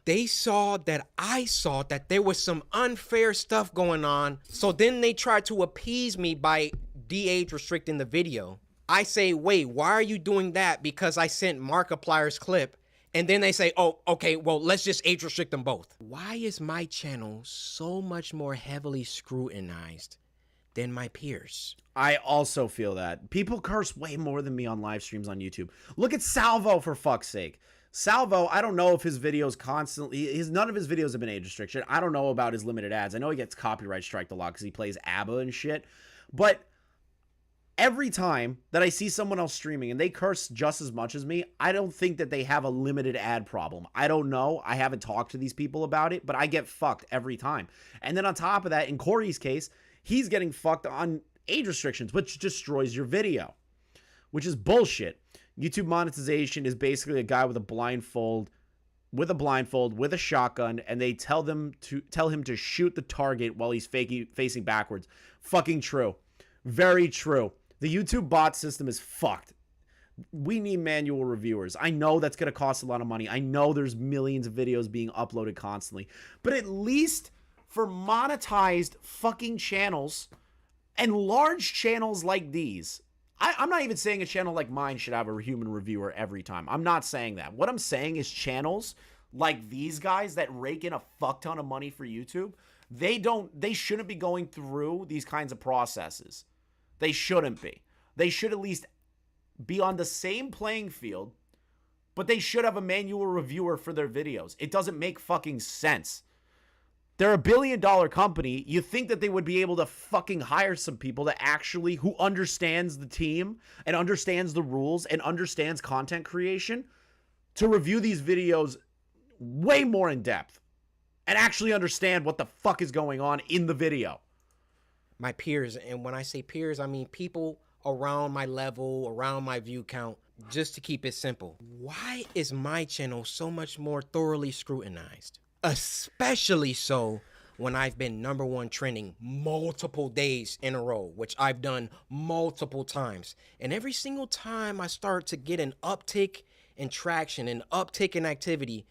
They saw that I saw that there was some unfair stuff going on, so then they tried to appease me by de-age restricting the video. I say, wait, why are you doing that? Because I sent Markiplier's clip. And then they say, oh, okay, well, let's just age restrict them both. Why is my channel so much more heavily scrutinized than my peers? I also feel that. People curse way more than me on live streams on YouTube. Look at Salvo, for fuck's sake. Salvo, I don't know if his videos constantly... none of his videos have been age restriction. I don't know about his limited ads. I know he gets copyright striked a lot because he plays ABBA and shit. But every time that I see someone else streaming and they curse just as much as me, I don't think that they have a limited ad problem. I don't know. I haven't talked to these people about it, but I get fucked every time. And then on top of that, in Corey's case, he's getting fucked on age restrictions, which destroys your video, which is bullshit. YouTube monetization is basically a guy with a blindfold, with a shotgun, and they tell him to shoot the target while he's facing backwards. Fucking true. Very true. The YouTube bot system is fucked. We need manual reviewers. I know that's going to cost a lot of money. I know there's millions of videos being uploaded constantly. But at least for monetized fucking channels and large channels like these, I'm not even saying a channel like mine should have a human reviewer every time. I'm not saying that. What I'm saying is channels like these guys that rake in a fuck ton of money for YouTube, they shouldn't be going through these kinds of processes. They shouldn't be. They should at least be on the same playing field, but they should have a manual reviewer for their videos. It doesn't make fucking sense. They're a $1 billion company. You think that they would be able to fucking hire some people that actually, who understands the team and understands the rules and understands content creation to review these videos way more in depth and actually understand what the fuck is going on in the video. My peers, and when I say peers, I mean people around my level, around my view count, just to keep it simple. Why is my channel so much more thoroughly scrutinized? Especially so when I've been #1 trending multiple days in a row, which I've done multiple times. And every single time I start to get an uptick in traction, an uptick in activity,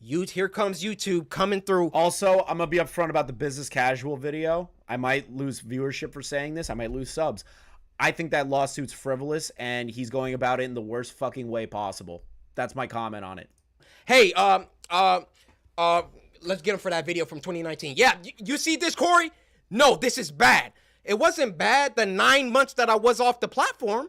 here comes YouTube coming through. Also, I'm going to be upfront about the business casual video. I might lose viewership for saying this. I might lose subs. I think that lawsuit's frivolous, and he's going about it in the worst fucking way possible. That's my comment on it. Hey, let's get him for that video from 2019. Yeah, you see this, Corey? No, this is bad. It wasn't bad the 9 months that I was off the platform.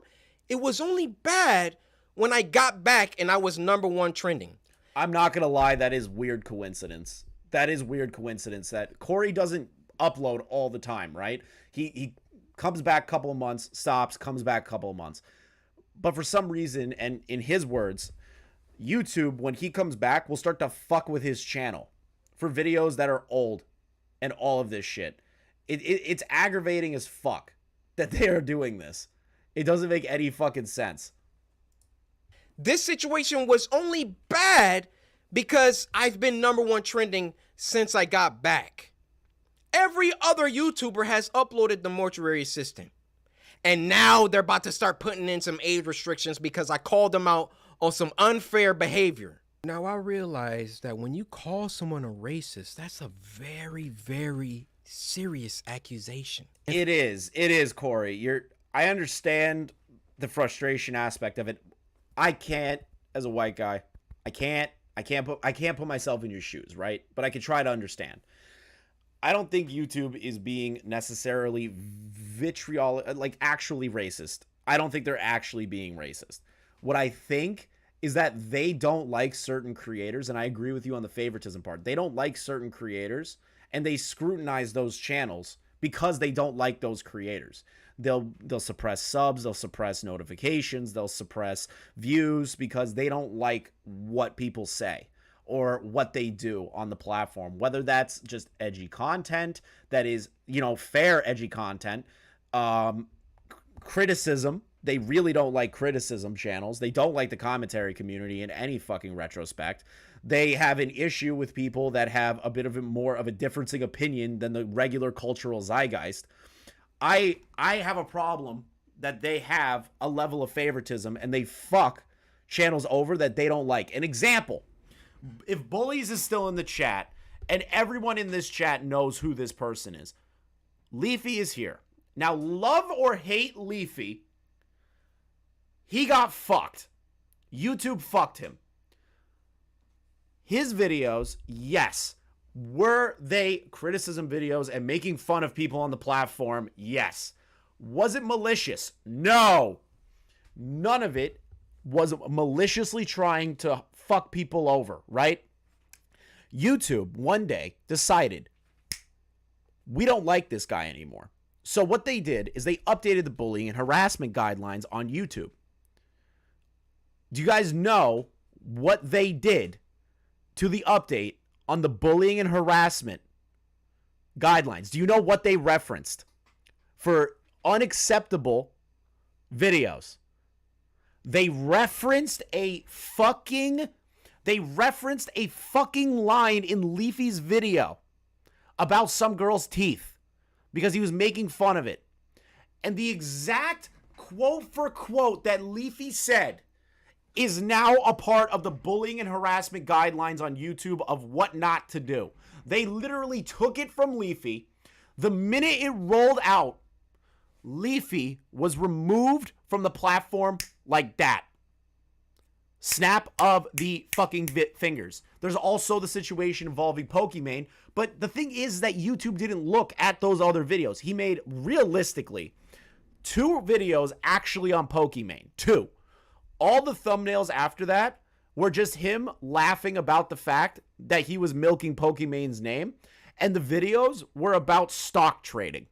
It was only bad when I got back and I was #1 trending. I'm not going to lie, that is weird coincidence. That is weird coincidence that Corey doesn't upload all the time, right? He comes back a couple of months, stops, comes back a couple of months. But for some reason, and in his words, YouTube, when he comes back, will start to fuck with his channel for videos that are old and all of this shit. It's aggravating as fuck that they are doing this. It doesn't make any fucking sense. This situation was only bad because I've been #1 trending since I got back. Every other YouTuber has uploaded the mortuary assistant. And now they're about to start putting in some age restrictions because I called them out on some unfair behavior. Now I realize that when you call someone a racist, that's a very, very serious accusation. It is, Corey. I understand the frustration aspect of it. I can't, as a white guy, I can't put myself in your shoes, right? But I can try to understand. I don't think YouTube is being necessarily actually racist. I don't think they're actually being racist. What I think is that they don't like certain creators, and I agree with you on the favoritism part. They don't like certain creators, and they scrutinize those channels because they don't like those creators. They'll suppress subs, they'll suppress notifications, they'll suppress views because they don't like what people say or what they do on the platform, whether that's just edgy content that is, fair edgy content, criticism. They really don't like criticism channels. They don't like the commentary community in any fucking retrospect. They have an issue with people that have a bit of more of a differencing opinion than the regular cultural zeitgeist. I have a problem that they have a level of favoritism and they fuck channels over that they don't like. An example, if Bullies is still in the chat and everyone in this chat knows who this person is, Leafy is here. Now, love or hate Leafy, he got fucked. YouTube fucked him. His videos, yes. Were they criticism videos and making fun of people on the platform? Yes. Was it malicious? No. None of it was maliciously trying to fuck people over, right? YouTube one day decided, we don't like this guy anymore. So what they did is they updated the bullying and harassment guidelines on YouTube. Do you guys know what they did to the update on the bullying and harassment guidelines? Do you know what they referenced for unacceptable videos? They referenced a fucking line in Leafy's video about some girl's teeth because he was making fun of it. And the exact quote for quote that Leafy said is now a part of the bullying and harassment guidelines on YouTube of what not to do. They literally took it from Leafy. The minute it rolled out, Leafy was removed from the platform like that. Snap of the fucking fingers. There's also the situation involving Pokimane, but the thing is that YouTube didn't look at those other videos. He made, realistically, 2 videos actually on Pokimane. 2. All the thumbnails after that were just him laughing about the fact that he was milking Pokimane's name, and the videos were about stock trading.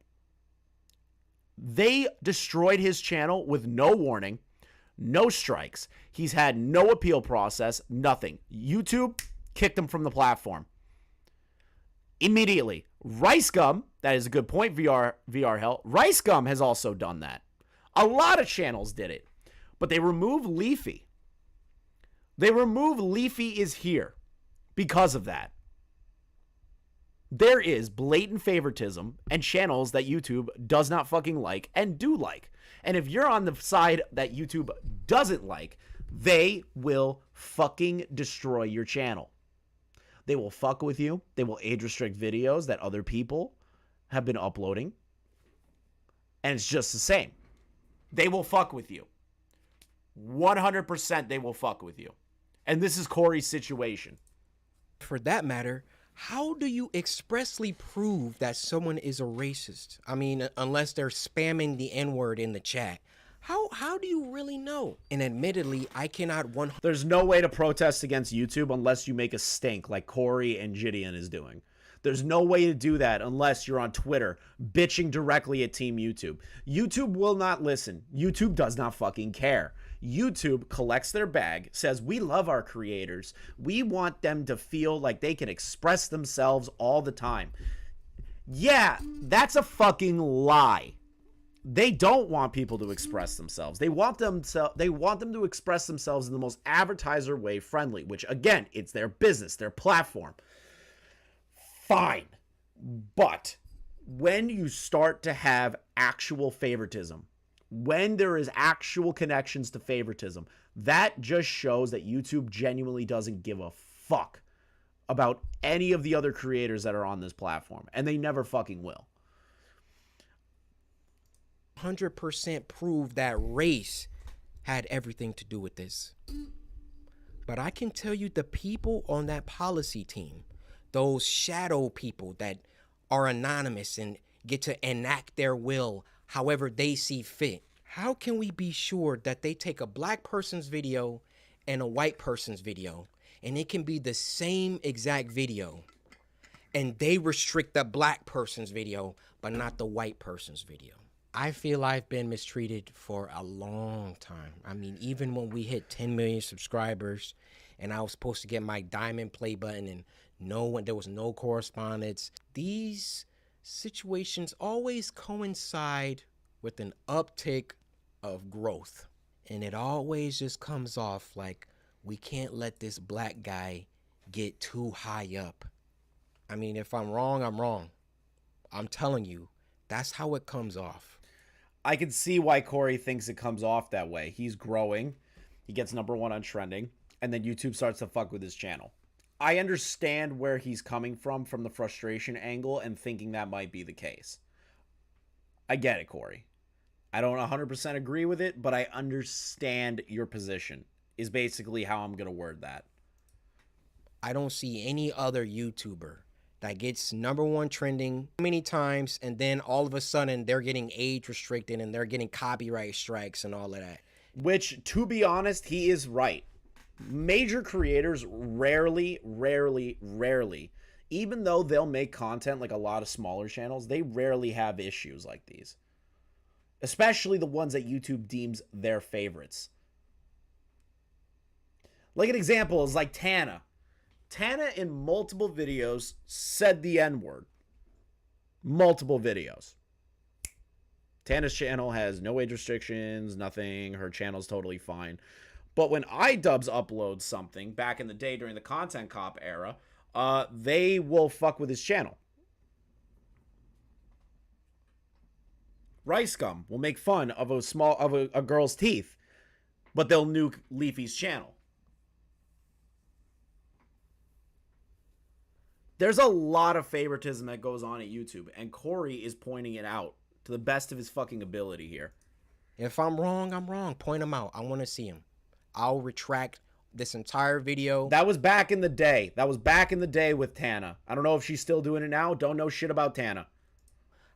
They destroyed his channel with no warning, no strikes. He's had no appeal process, nothing. YouTube kicked him from the platform immediately. Rice Gum, that is a good point, VR Hell. Rice Gum has also done that. A lot of channels did it. But they removed Leafy. They removed Leafy is here because of that. There is blatant favoritism and channels that YouTube does not fucking like and do like. And if you're on the side that YouTube doesn't like, they will fucking destroy your channel. They will fuck with you. They will age restrict videos that other people have been uploading. And it's just the same. They will fuck with you. 100% they will fuck with you. And this is Corey's situation. For that matter, how do you expressly prove that someone is a racist? I mean, unless they're spamming the N-word in the chat. How do you really know? And admittedly, I cannot There's no way to protest against YouTube unless you make a stink like Corey and Jidion is doing. There's no way to do that unless you're on Twitter bitching directly at Team YouTube. YouTube will not listen. YouTube does not fucking care. YouTube collects their bag, says, we love our creators. We want them to feel like they can express themselves all the time. Yeah, that's a fucking lie. They don't want people to express themselves. They want them to express themselves in the most advertiser way friendly, which again, it's their business, their platform. Fine. But when you start to have actual favoritism, when there is actual connections to favoritism, that just shows that YouTube genuinely doesn't give a fuck about any of the other creators that are on this platform, and they never fucking will. 100% prove that race had everything to do with this. But I can tell you the people on that policy team, those shadow people that are anonymous and get to enact their will however they see fit. How can we be sure that they take a black person's video and a white person's video, and it can be the same exact video, and they restrict the black person's video, but not the white person's video? I feel I've been mistreated for a long time. I mean, even when we hit 10 million subscribers and I was supposed to get my diamond play button and there was no correspondence, these situations always coincide with an uptick of growth. And it always just comes off like we can't let this black guy get too high up. I mean, if I'm wrong, I'm wrong. I'm telling you, that's how it comes off. I can see why Corey thinks it comes off that way. He's growing. He gets #1 on trending. And then YouTube starts to fuck with his channel. I understand where he's coming from the frustration angle and thinking that might be the case. I get it, Corey. I don't 100% agree with it, but I understand your position, is basically how I'm going to word that. I don't see any other YouTuber that gets #1 trending many times, and then all of a sudden they're getting age restricted and they're getting copyright strikes and all of that. Which, to be honest, he is right. Major creators rarely, even though they'll make content like a lot of smaller channels, they rarely have issues like these. Especially the ones that YouTube deems their favorites. Like an example is like Tana. Tana in multiple videos said the N-word. Multiple videos. Tana's channel has no age restrictions, nothing. Her channel's totally fine. But when iDubbbz uploads something back in the day during the Content Cop era, they will fuck with his channel. Rice Gum will make fun of a girl's teeth, but they'll nuke Leafy's channel. There's a lot of favoritism that goes on at YouTube, and Corey is pointing it out to the best of his fucking ability here. If I'm wrong, I'm wrong. Point him out. I want to see him. I'll retract this entire video. That was back in the day. That was back in the day with Tana. I don't know if she's still doing it now. Don't know shit about Tana.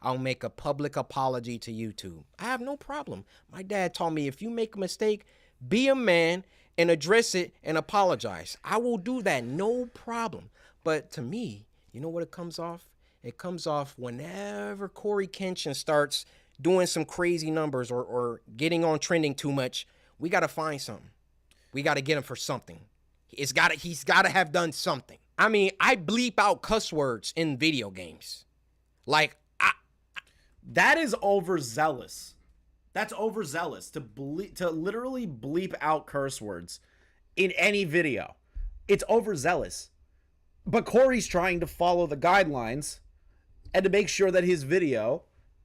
I'll make a public apology to YouTube. I have no problem. My dad taught me if you make a mistake, be a man and address it and apologize. I will do that. No problem. But to me, you know what it comes off? It comes off whenever Corey Kenshin starts doing some crazy numbers or getting on trending too much, we got to find something. We got to get him for something. He's got to have done something. I mean, I bleep out cuss words in video games. Like, that is overzealous. That's overzealous to literally bleep out curse words in any video. It's overzealous. But Corey's trying to follow the guidelines and to make sure that his video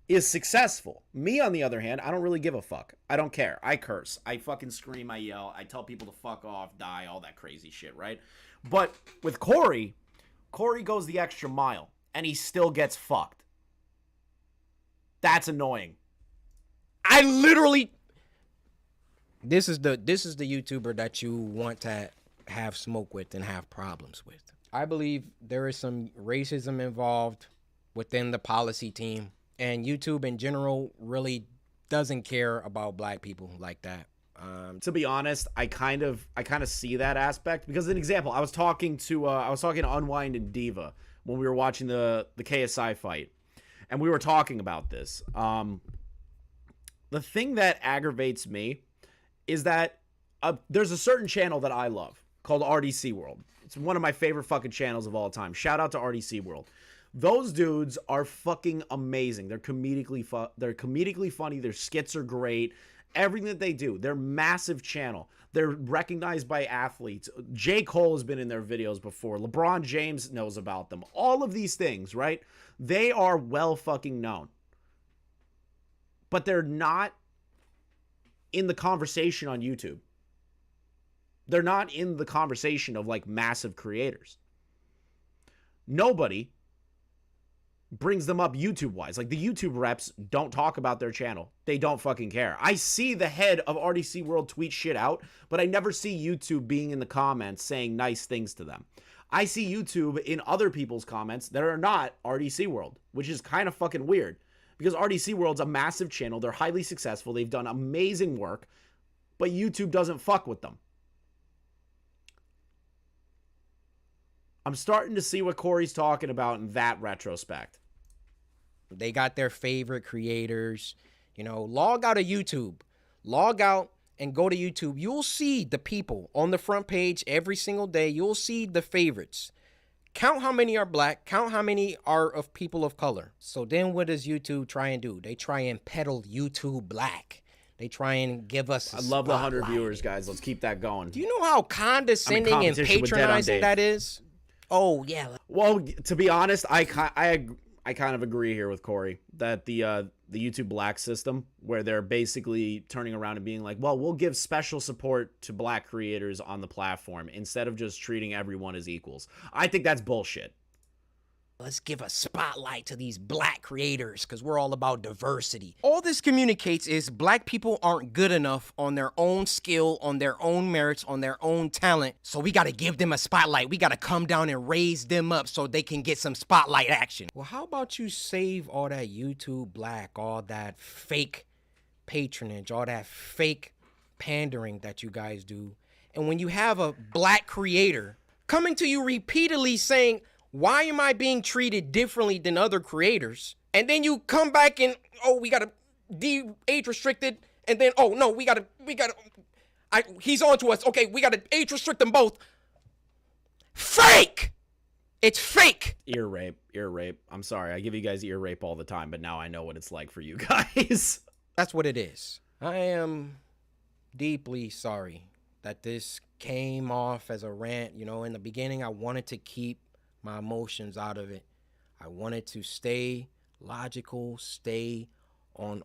is successful. Me, on the other hand, I don't really give a fuck. I don't care. I curse. I fucking scream. I yell. I tell people to fuck off, die, all that crazy shit, right? But with Corey goes the extra mile, and he still gets fucked. That's annoying. I literally... This is the YouTuber that you want to have smoke with and have problems with. I believe there is some racism involved within the policy team. And YouTube in general really doesn't care about black people like that. To be honest, I kind of see that aspect because, an example, I was talking to Unwind and Diva when we were watching the KSI fight, and we were talking about this. The thing that aggravates me is that there's a certain channel that I love called RDC World. It's one of my favorite fucking channels of all time. Shout out to RDC World. Those dudes are fucking amazing. They're comedically funny. Their skits are great. Everything that they do. They're massive channel. They're recognized by athletes. J. Cole has been in their videos before. LeBron James knows about them. All of these things, right? They are well fucking known. But they're not in the conversation on YouTube. They're not in the conversation of like massive creators. nobody brings them up YouTube-wise. Like, the YouTube reps don't talk about their channel. They don't fucking care. I see the head of RDC World tweet shit out, but I never see YouTube being in the comments saying nice things to them. I see YouTube in other people's comments that are not RDC World, which is kind of fucking weird because RDC World's a massive channel. They're highly successful. They've done amazing work, but YouTube doesn't fuck with them. I'm starting to see what Corey's talking about in that retrospect. They got their favorite creators. You know, log out of YouTube. Log out and go to YouTube. You'll see the people on the front page every single day. You'll see the favorites. Count how many are black. Count how many are of people of color. So then what does YouTube try and do? They try and peddle YouTube black. They try and give us I love the 100 viewers, guys. Let's keep that going. Do you know how condescending and patronizing that is? Oh, yeah. Well, to be honest, I kind of agree here with Corey that the YouTube Black system, where they're basically turning around and being like, well, we'll give special support to black creators on the platform instead of just treating everyone as equals. I think that's bullshit. Let's give a spotlight to these black creators because we're all about diversity. All this communicates is black people aren't good enough on their own skill, on their own merits, on their own talent. So we got to give them a spotlight. We got to come down and raise them up so they can get some spotlight action. Well, how about you save all that YouTube Black, all that fake patronage, all that fake pandering that you guys do. And when you have a black creator coming to you repeatedly saying, why am I being treated differently than other creators? And then you come back and, oh, we got to age restricted. And then, oh, no, he's on to us. Okay, we got to age restrict them both. Fake! It's fake. Ear rape. I'm sorry. I give you guys ear rape all the time, but now I know what it's like for you guys. That's what it is. I am deeply sorry that this came off as a rant. You know, in the beginning, I wanted to keep my emotions out of it. I wanted to stay logical, stay on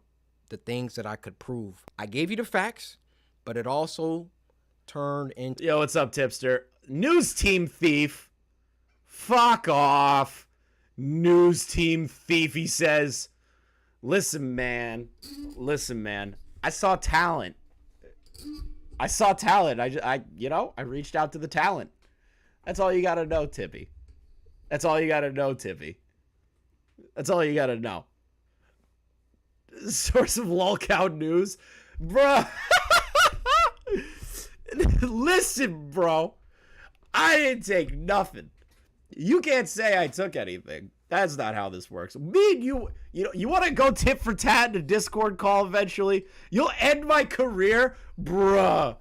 the things that I could prove. I gave you the facts, but it also turned into... Yo, what's up, tipster? News team thief. Fuck off. News team thief, he says. Listen, man. I saw talent. I reached out to the talent. That's all you gotta know, Tippy. That's all you gotta know. Source of lolcow news. Bruh. Listen, bro. I didn't take nothing. You can't say I took anything. That's not how this works. Me and you want to go tit for tat in a Discord call eventually? You'll end my career? Bruh.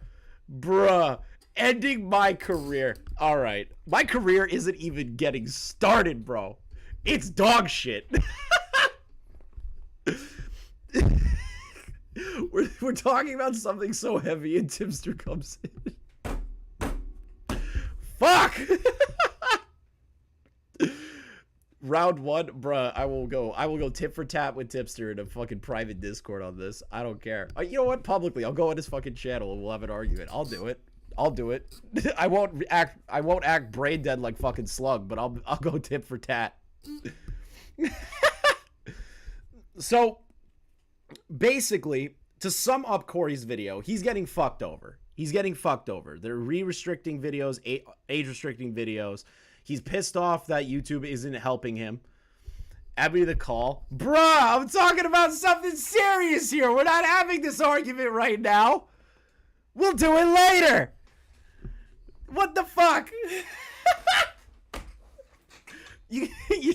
Ending my career. All right. My career isn't even getting started, bro. It's dog shit. We're talking about something so heavy and Tipster comes in. Fuck! Round one, bruh. I will go tit for tat with Tipster in a fucking private Discord on this. I don't care. You know what? Publicly, I'll go on his fucking channel and we'll have an argument. I'll do it. I won't act brain dead like fucking Slug, but I'll go tit for tat. So basically, to sum up Corey's video, he's getting fucked over. They're restricting videos, age restricting videos. He's pissed off that YouTube isn't helping him. Abby the call. Bruh, I'm talking about something serious here. We're not having this argument right now. We'll do it later. What the fuck? You're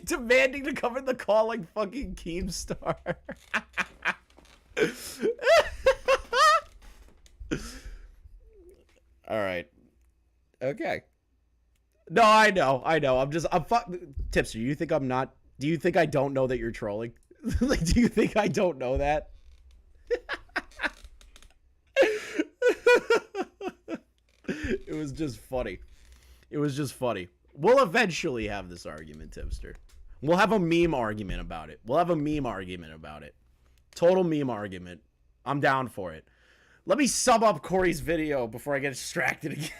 demanding to come in the call like fucking Keemstar. All right. Okay. No, I know. I'm Tipster, you think I'm not... Do you think I don't know that you're trolling? Like, do you think I don't know that? It was just funny. We'll eventually have this argument, Tipster. We'll have a meme argument about it. Total meme argument. I'm down for it. Let me sum up Corey's video before I get distracted again.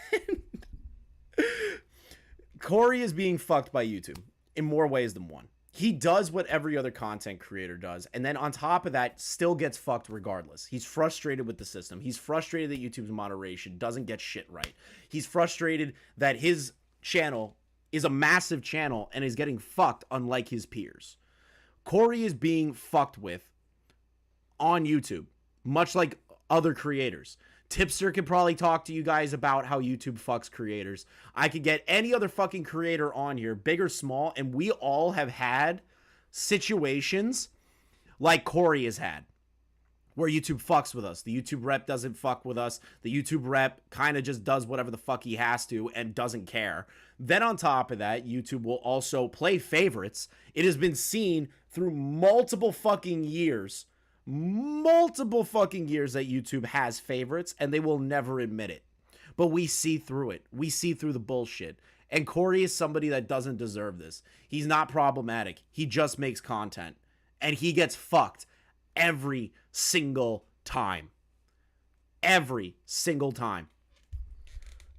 Corey is being fucked by YouTube. in more ways than one. He does what every other content creator does, and then on top of that, still gets fucked regardless. He's frustrated with the system. He's frustrated that YouTube's moderation doesn't get shit right. He's frustrated that his channel is a massive channel and is getting fucked unlike his peers. Corey is being fucked with on YouTube, much like other creators. Tipster could probably talk to you guys about how YouTube fucks creators. I could get any other fucking creator on here, big or small, and we all have had situations like Corey has had, where YouTube fucks with us. The YouTube rep doesn't fuck with us. The YouTube rep kind of just does whatever the fuck he has to and doesn't care. Then on top of that, YouTube will also play favorites. It has been seen through multiple fucking years that YouTube has favorites, and they will never admit it. But we see through it. We see through the bullshit. And Corey is somebody that doesn't deserve this. He's not problematic. He just makes content. And he gets fucked every single time. Every single time.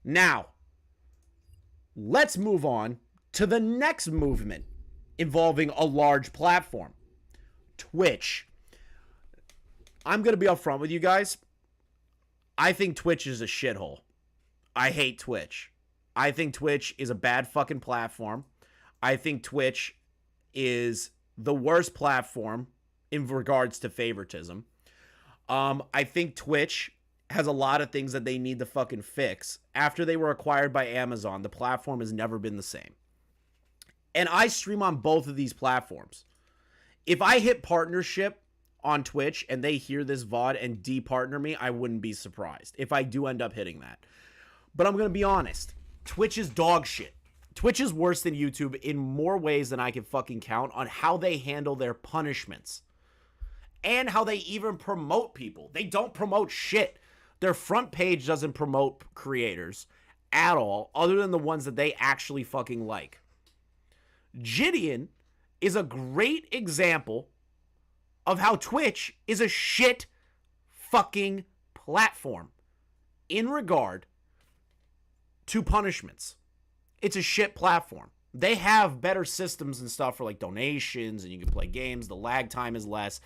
Now, let's move on to the next movement involving a large platform. Twitch. I'm going to be upfront with you guys. I think Twitch is a shithole. I hate Twitch. I think Twitch is a bad fucking platform. I think Twitch is the worst platform in regards to favoritism. I think Twitch has a lot of things that they need to fucking fix. After they were acquired by Amazon, the platform has never been the same. And I stream on both of these platforms. If I hit partnership on Twitch and they hear this VOD and departner me, I wouldn't be surprised if I do end up hitting that. But I'm going to be honest. Twitch is dog shit. Twitch is worse than YouTube in more ways than I can fucking count on how they handle their punishments. And how they even promote people. They don't promote shit. Their front page doesn't promote creators at all, other than the ones that they actually fucking like. Jidion is a great example of how Twitch is a shit fucking platform in regard to punishments. It's a shit platform. They have better systems and stuff for like donations and you can play games. The lag time is less.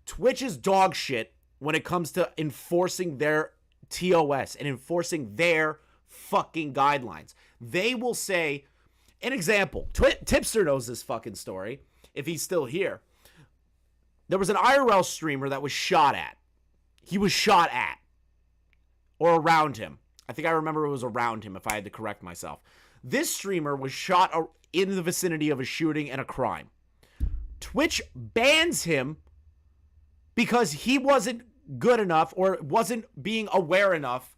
Twitch is dog shit when it comes to enforcing their TOS and enforcing their fucking guidelines. They will say, an example, Tipster knows this fucking story if he's still here. There was an IRL streamer that was shot at. He was shot at. Or around him. I think I remember it was around him if I had to correct myself. This streamer was shot in the vicinity of a shooting and a crime. Twitch bans him because he wasn't good enough or wasn't being aware enough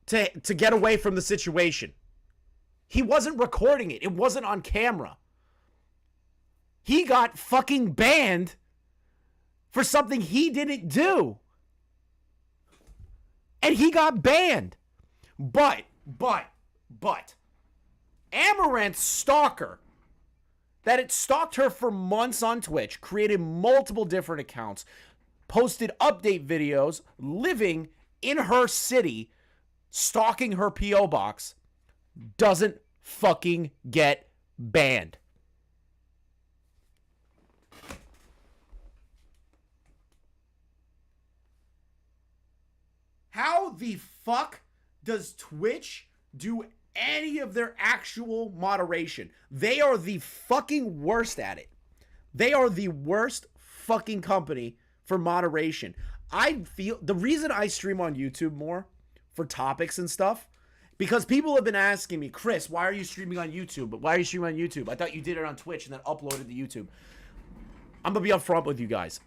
to get away from the situation. He wasn't recording it. It wasn't on camera. He got fucking banned for something he didn't do. And he got banned. But, Amaranth's stalker, that it stalked her for months on Twitch, created multiple different accounts, posted update videos, living in her city, stalking her P.O. box, doesn't fucking get banned. How the fuck does Twitch do any of their actual moderation? They are the fucking worst at it. They are the worst fucking company for moderation. I feel the reason I stream on YouTube more for topics and stuff, because people have been asking me, Chris, why are you streaming on YouTube? But why are you streaming on YouTube? I thought you did it on Twitch and then uploaded to YouTube. I'm gonna be upfront with you guys.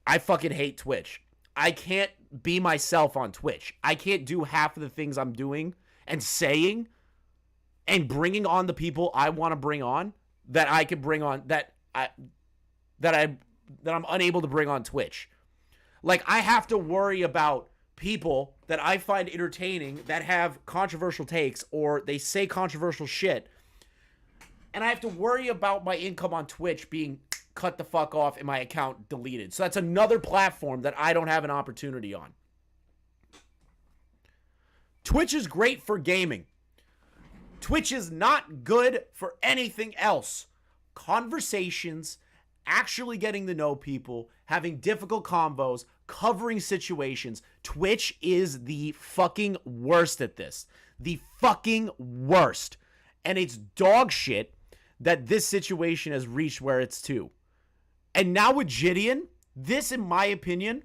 I fucking hate Twitch. I can't be myself on Twitch. I can't do half of the things I'm doing and saying and bringing on the people I want to bring on that I could bring on that I'm unable to bring on Twitch. Like, I have to worry about people that I find entertaining that have controversial takes or they say controversial shit, and I have to worry about my income on Twitch being cut the fuck off and my account deleted. So that's another platform that I don't have an opportunity on. Twitch is great for gaming. Twitch is not good for anything else. Conversations, actually getting to know people, having difficult convos, covering situations. Twitch is the fucking worst at this. The fucking worst. And it's dog shit that this situation has reached where it's to. And now with Jidion, this, in my opinion,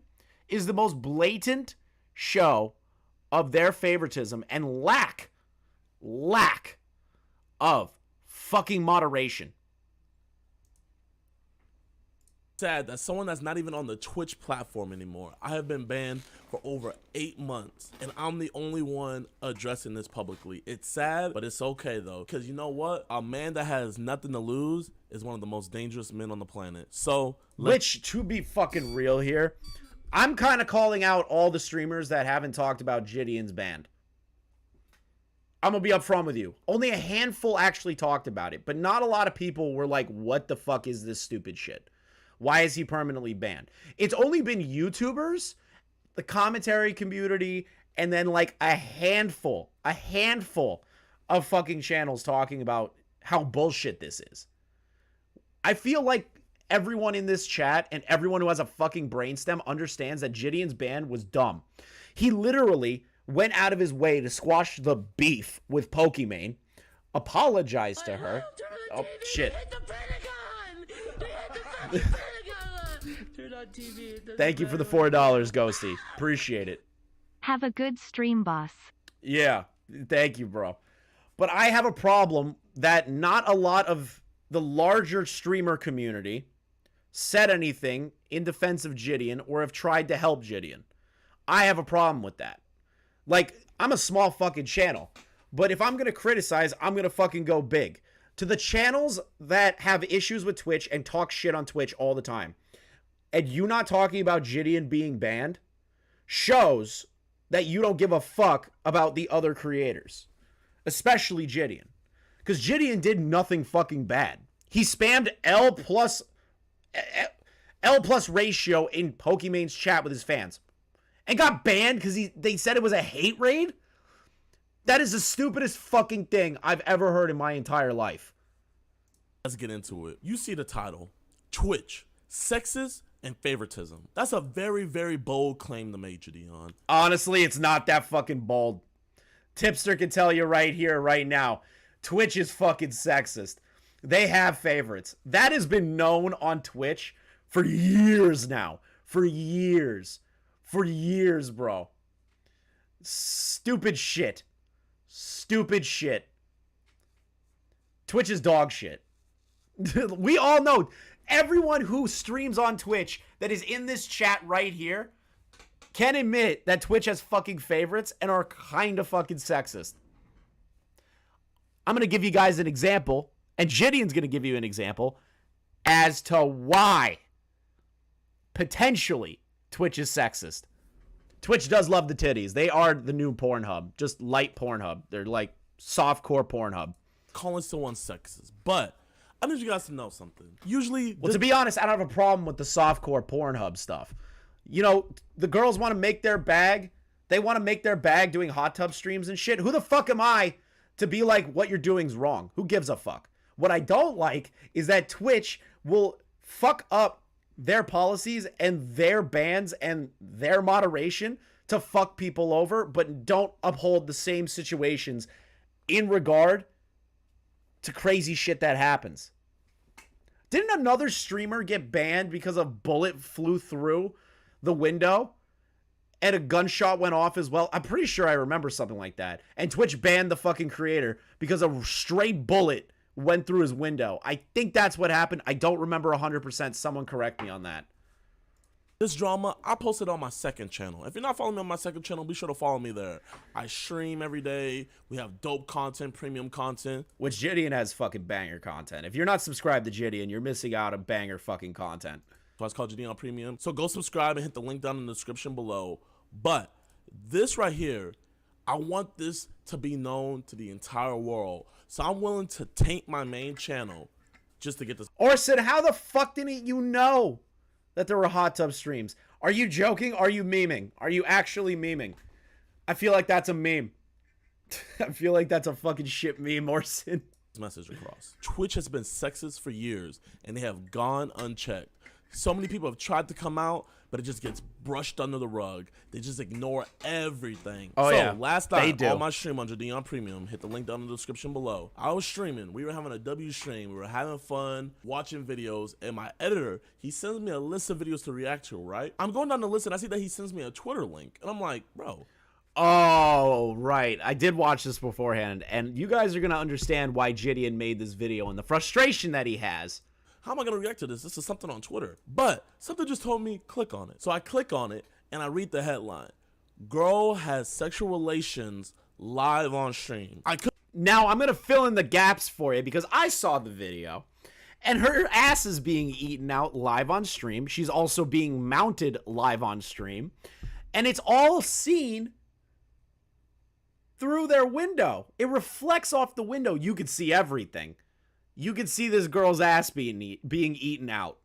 is the most blatant show of their favoritism and lack of fucking moderation. Sad that someone that's not even on the Twitch platform anymore. I have been banned for over 8 months, and I'm the only one addressing this publicly. It's sad, but it's okay though, because you know what? A man that has nothing to lose is one of the most dangerous men on the planet. So, which, to be fucking real here, I'm kind of calling out all the streamers that haven't talked about Jidion's ban. I'm gonna be upfront with you. Only a handful actually talked about it, but not a lot of people were like, what the fuck is this stupid shit? Why is he permanently banned? It's only been YouTubers, the commentary community, and then like a handful of fucking channels talking about how bullshit this is. I feel like everyone in this chat and everyone who has a fucking brainstem understands that Jidion's ban was dumb. He literally went out of his way to squash the beef with Pokimane, apologized to her. Oh, shit. Thank you for the $4, Ghosty. Appreciate it. Have a good stream, boss. Yeah, thank you, bro. But I have a problem that not a lot of the larger streamer community said anything in defense of Jidion or have tried to help Jidion. I have a problem with that. Like, I'm a small fucking channel, but if I'm going to criticize, I'm going to fucking go big. To the channels that have issues with Twitch and talk shit on Twitch all the time, and you not talking about Jidion being banned shows that you don't give a fuck about the other creators, especially Jidion. Because Jidion did nothing fucking bad. He spammed L plus ratio in Pokimane's chat with his fans and got banned because they said it was a hate raid. That is the stupidest fucking thing I've ever heard in my entire life. Let's get into it. You see the title, Twitch, sexist and favoritism. That's a very, very bold claim to make, Jidion. Honestly, it's not that fucking bold. Tipster can tell you right here, right now, Twitch is fucking sexist. They have favorites. That has been known on Twitch for years now. For years. For years, bro. Stupid shit. Stupid shit. Twitch is dog shit. We all know. Everyone who streams on Twitch that is in this chat right here can admit that Twitch has fucking favorites and are kind of fucking sexist. I'm going to give you guys an example, and Jidion's going to give you an example as to why potentially Twitch is sexist. Twitch does love the titties. They are the new Pornhub, just light Pornhub. They're like softcore Pornhub. Calling someone sexist, but I need you guys to know something. Usually, well, to be honest, I don't have a problem with the softcore Pornhub stuff. You know, the girls want to make their bag. They want to make their bag doing hot tub streams and shit. Who the fuck am I to be like, what you're doing's wrong? Who gives a fuck? What I don't like is that Twitch will fuck up their policies and their bans and their moderation to fuck people over, but don't uphold the same situations in regard to crazy shit that happens. Didn't another streamer get banned because a bullet flew through the window and a gunshot went off as well? I'm pretty sure I remember something like that. And Twitch banned the fucking creator because a stray bullet went through his window. I think that's what happened. I don't remember 100%. Someone correct me on that. This drama, I posted on my second channel. If you're not following me on my second channel, be sure to follow me there. I stream every day. We have dope content, premium content. Which Jidion has fucking banger content. If you're not subscribed to Jidion, you're missing out on banger fucking content. So it's called Jidion Premium. So go subscribe and hit the link down in the description below. But this right here, I want this to be known to the entire world. So I'm willing to taint my main channel just to get this. Orson, how the fuck didn't you know that there were hot tub streams? Are you joking? Are you memeing? Are you actually memeing? I feel like that's a meme. I feel like that's a fucking shit meme, Orson. Message across. Twitch has been sexist for years, and they have gone unchecked. So many people have tried to come out, but it just gets brushed under the rug. They just ignore everything. Oh, so, yeah. last They night do. on my stream on Jidion Premium, hit the link down in the description below. I was streaming. We were having a W stream. We were having fun, watching videos, and my editor, he sends me a list of videos to react to, right? I'm going down the list, and I see that he sends me a Twitter link, and I'm like, bro. Oh, right. I did watch this beforehand, and you guys are going to understand why Jidion made this video and the frustration that he has. How am I going to react to this? This is something on Twitter. But something just told me, click on it. So I click on it, and I read the headline. Girl has sexual relations live on stream. Now, I'm going to fill in the gaps for you because I saw the video, and her ass is being eaten out live on stream. She's also being mounted live on stream, and it's all seen through their window. It reflects off the window. You could see everything. You could see this girl's ass being eaten out.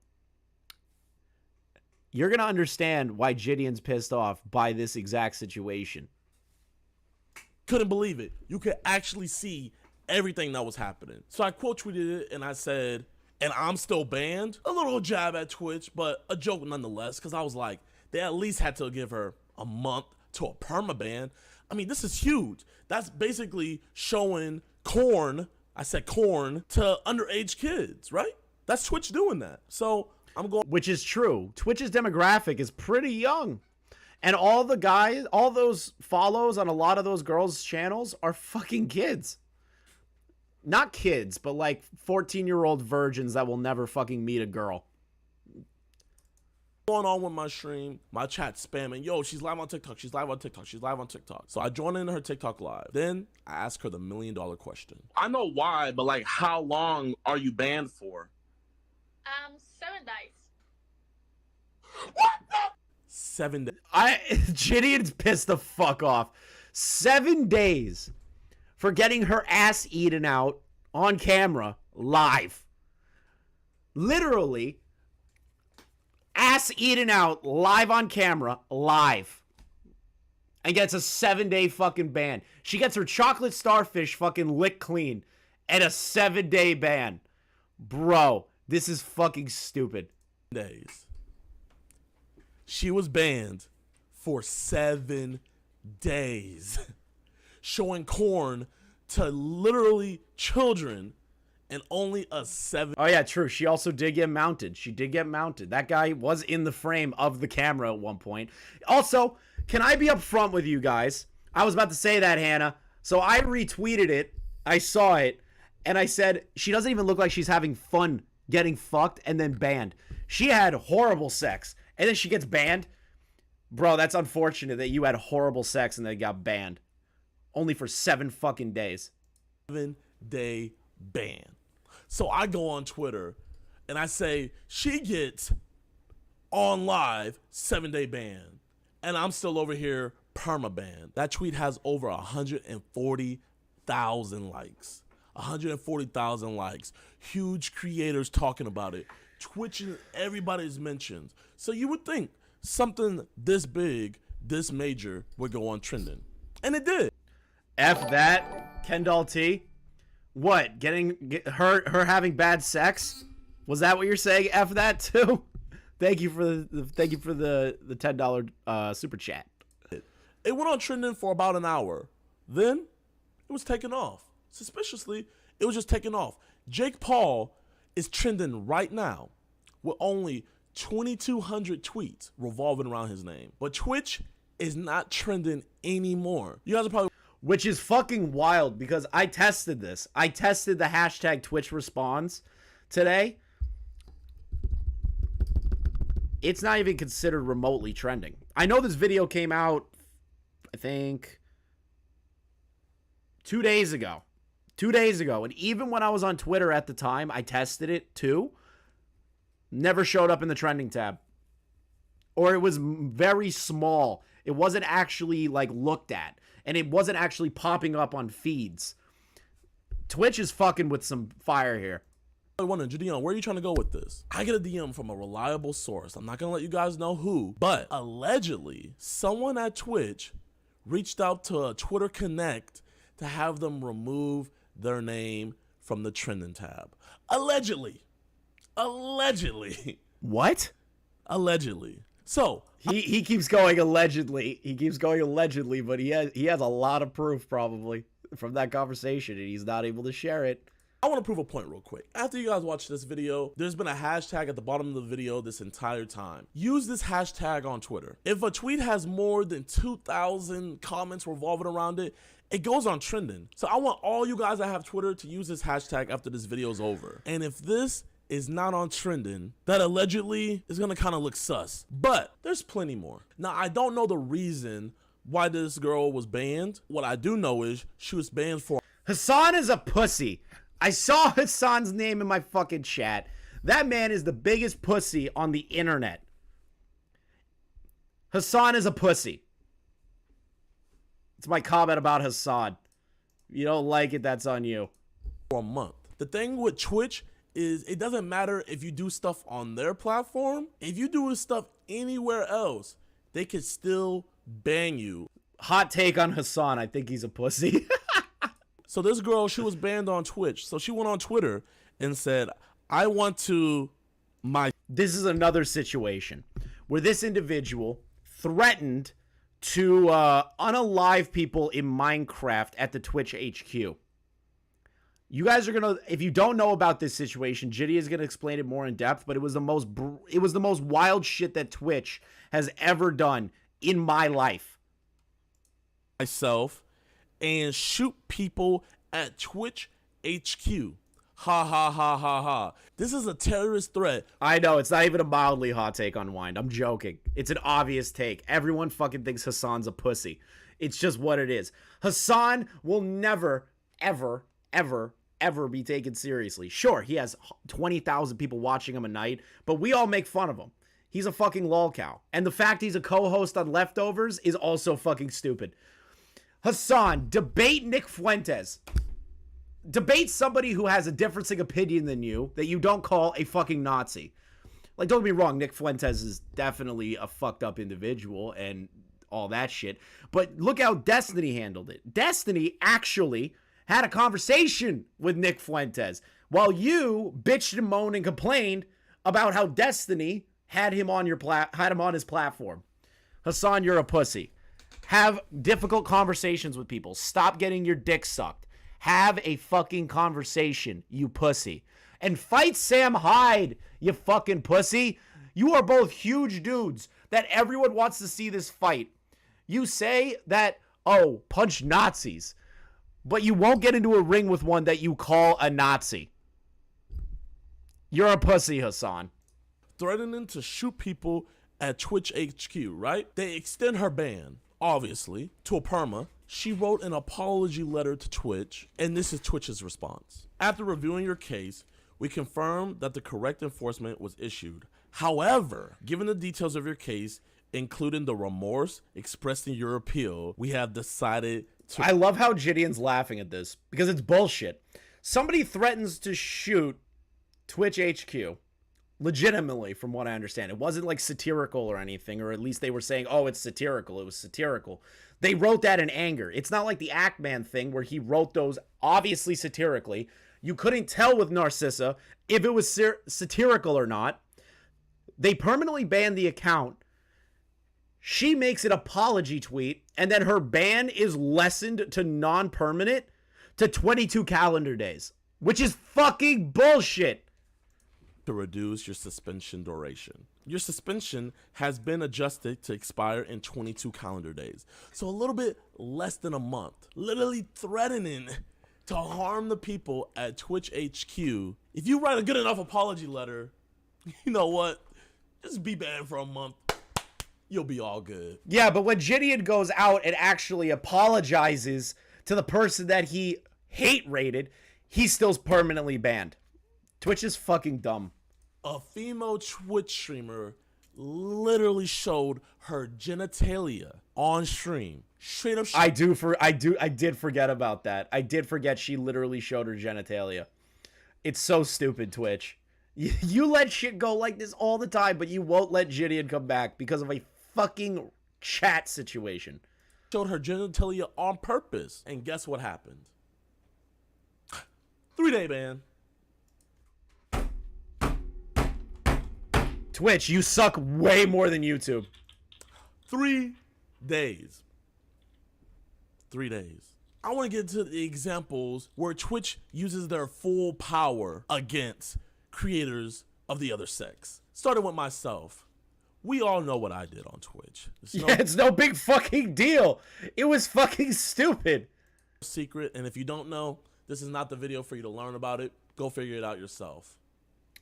You're going to understand why Jidion's pissed off by this exact situation. Couldn't believe it. You could actually see everything that was happening. So I quote tweeted it and I said, and I'm still banned? A little jab at Twitch, but a joke nonetheless, because I was like, they at least had to give her a month to a permaban. I mean, this is huge. That's basically showing corn, I said corn, to underage kids, right? That's Twitch doing that. So I'm going. Which is true. Twitch's demographic is pretty young. And all the guys, all those follows on a lot of those girls' channels are fucking kids. Not kids, but like 14-year-old virgins that will never fucking meet a girl. Going on with my stream, my chat spamming, yo, she's live on TikTok, she's live on TikTok, she's live on TikTok. So I joined in her TikTok live. Then I asked her the $1 million question. I know why, but like, how long are you banned for? 7 days. What the? 7 days. Jidion's pissed the fuck off. 7 days for getting her ass eaten out on camera live. Literally. Ass eaten out live on camera, live. And gets a 7-day fucking ban. She gets her chocolate starfish fucking licked clean and a 7-day ban. Bro, this is fucking stupid. Days. She was banned for 7 days. Showing corn to literally children. And only a 7. Oh, yeah, true. She also did get mounted. She did get mounted. That guy was in the frame of the camera at one point. Also, can I be upfront with you guys? I was about to say that, Hannah. So I retweeted it. I saw it. And I said, she doesn't even look like she's having fun getting fucked and then banned. She had horrible sex. And then she gets banned. Bro, that's unfortunate that you had horrible sex and then got banned. Only for 7 fucking days. 7-day ban. So I go on Twitter and I say, she gets on live 7-day ban. And I'm still over here permaban. That tweet has over 140,000 likes. 140,000 likes. Huge creators talking about it. Twitch and everybody's mentioned. So you would think something this big, this major would go on trending. And it did. F that, Kendall T. What? Her having bad sex? Was that what you're saying? F that too. Thank you for the $10 super chat. It went on trending for about an hour. Then it was taken off. Suspiciously, it was just taken off. Jake Paul is trending right now with only 2,200 tweets revolving around his name. But Twitch is not trending anymore. You guys are probably... Which is fucking wild because I tested this. I tested the hashtag Twitch responds today. It's not even considered remotely trending. I know this video came out, I think, 2 days ago. 2 days ago. And even when I was on Twitter at the time, I tested it too. Never showed up in the trending tab. Or it was very small. It wasn't actually like looked at. And it wasn't actually popping up on feeds. Twitch is fucking with some fire here. I wonder, Jidion, where are you trying to go with this? I get a DM from a reliable source. I'm not going to let you guys know who. But allegedly, someone at Twitch reached out to a Twitter Connect to have them remove their name from the trending tab. Allegedly. What? Allegedly. So he keeps going allegedly. He keeps going allegedly, but he has a lot of proof probably from that conversation, and he's not able to share it. I want to prove a point real quick. After you guys watch this video, there's been a hashtag at the bottom of the video this entire time. Use this hashtag on Twitter. If a tweet has more than 2,000 comments revolving around it, it goes on trending. So I want all you guys that have Twitter to use this hashtag after this video is over. And if this is not on trending, that allegedly is gonna kind of look sus. But there's plenty more. Now, I don't know the reason why this girl was banned. What I do know is she was banned for... Hassan is a pussy. I saw Hassan's name in my fucking chat. That man is the biggest pussy on the internet. Hassan is a pussy. It's my comment about Hassan. If you don't like it, that's on you. For a month. The thing with Twitch is it doesn't matter if you do stuff on their platform. If you do stuff anywhere else, they can still ban you. Hot take on Hassan. I think he's a pussy. So this girl, she was banned on Twitch. So she went on Twitter and said, I want to This is another situation where this individual threatened to unalive people in Minecraft at the Twitch HQ. You guys are gonna, if you don't know about this situation, Jidion is gonna explain it more in depth. But it was the most wild shit that Twitch has ever done in my life. Myself and shoot people at Twitch HQ. Ha ha ha ha ha. This is a terrorist threat. I know, it's not even a mildly hot take on Wind. I'm joking. It's an obvious take. Everyone fucking thinks Hassan's a pussy. It's just what it is. Hassan will never, ever, ever, ever be taken seriously. Sure, he has 20,000 people watching him a night, but we all make fun of him. He's a fucking lolcow. And the fact he's a co-host on Leftovers is also fucking stupid. Hassan, debate Nick Fuentes. Debate somebody who has a differing opinion than you that you don't call a fucking Nazi. Like, don't get me wrong, Nick Fuentes is definitely a fucked up individual and all that shit. But look how Destiny handled it. Destiny actually had a conversation with Nick Fuentes while you bitched and moaned and complained about how Destiny had him on his platform. Hassan, you're a pussy. Have difficult conversations with people. Stop getting your dick sucked. Have a fucking conversation, you pussy. And fight Sam Hyde, you fucking pussy. You are both huge dudes that everyone wants to see this fight. You say that, oh, punch Nazis, but you won't get into a ring with one that you call a Nazi. You're a pussy, Hassan. Threatening to shoot people at Twitch HQ, right? They extend her ban, obviously, to a perma. She wrote an apology letter to Twitch, and this is Twitch's response. After reviewing your case, we confirm that the correct enforcement was issued. However, given the details of your case, including the remorse expressed in your appeal, we have decided to... I love how Jidion's laughing at this, because it's bullshit. Somebody threatens to shoot Twitch HQ, legitimately, from what I understand. It wasn't like satirical or anything, or at least they were saying, oh, it's satirical. It was satirical. They wrote that in anger. It's not like the Ackman thing where he wrote those obviously satirically. You couldn't tell with Narcissa if it was satirical or not. They permanently banned the account. She makes an apology tweet, and then her ban is lessened to non-permanent to 22 calendar days, which is fucking bullshit. To reduce your suspension duration. Your suspension has been adjusted to expire in 22 calendar days. So a little bit less than a month. Literally threatening to harm the people at Twitch HQ. If you write a good enough apology letter, you know what? Just be banned for a month. You'll be all good. Yeah, but when Jidion goes out and actually apologizes to the person that he hate rated, he's still permanently banned. Twitch is fucking dumb. A female Twitch streamer literally showed her genitalia on stream. Straight up. I did forget about that. I did forget she literally showed her genitalia. It's so stupid, Twitch. You let shit go like this all the time, but you won't let Jidion come back because of a fucking chat situation. Showed her genitalia on purpose. And guess what happened? 3-day ban. Twitch, you suck way more than YouTube. 3 days. 3 days. I want to get to the examples where Twitch uses their full power against creators of the other sex. Starting with myself. We all know what I did on Twitch. It's no big fucking deal. It was fucking stupid. Secret, and if you don't know, this is not the video for you to learn about it. Go figure it out yourself.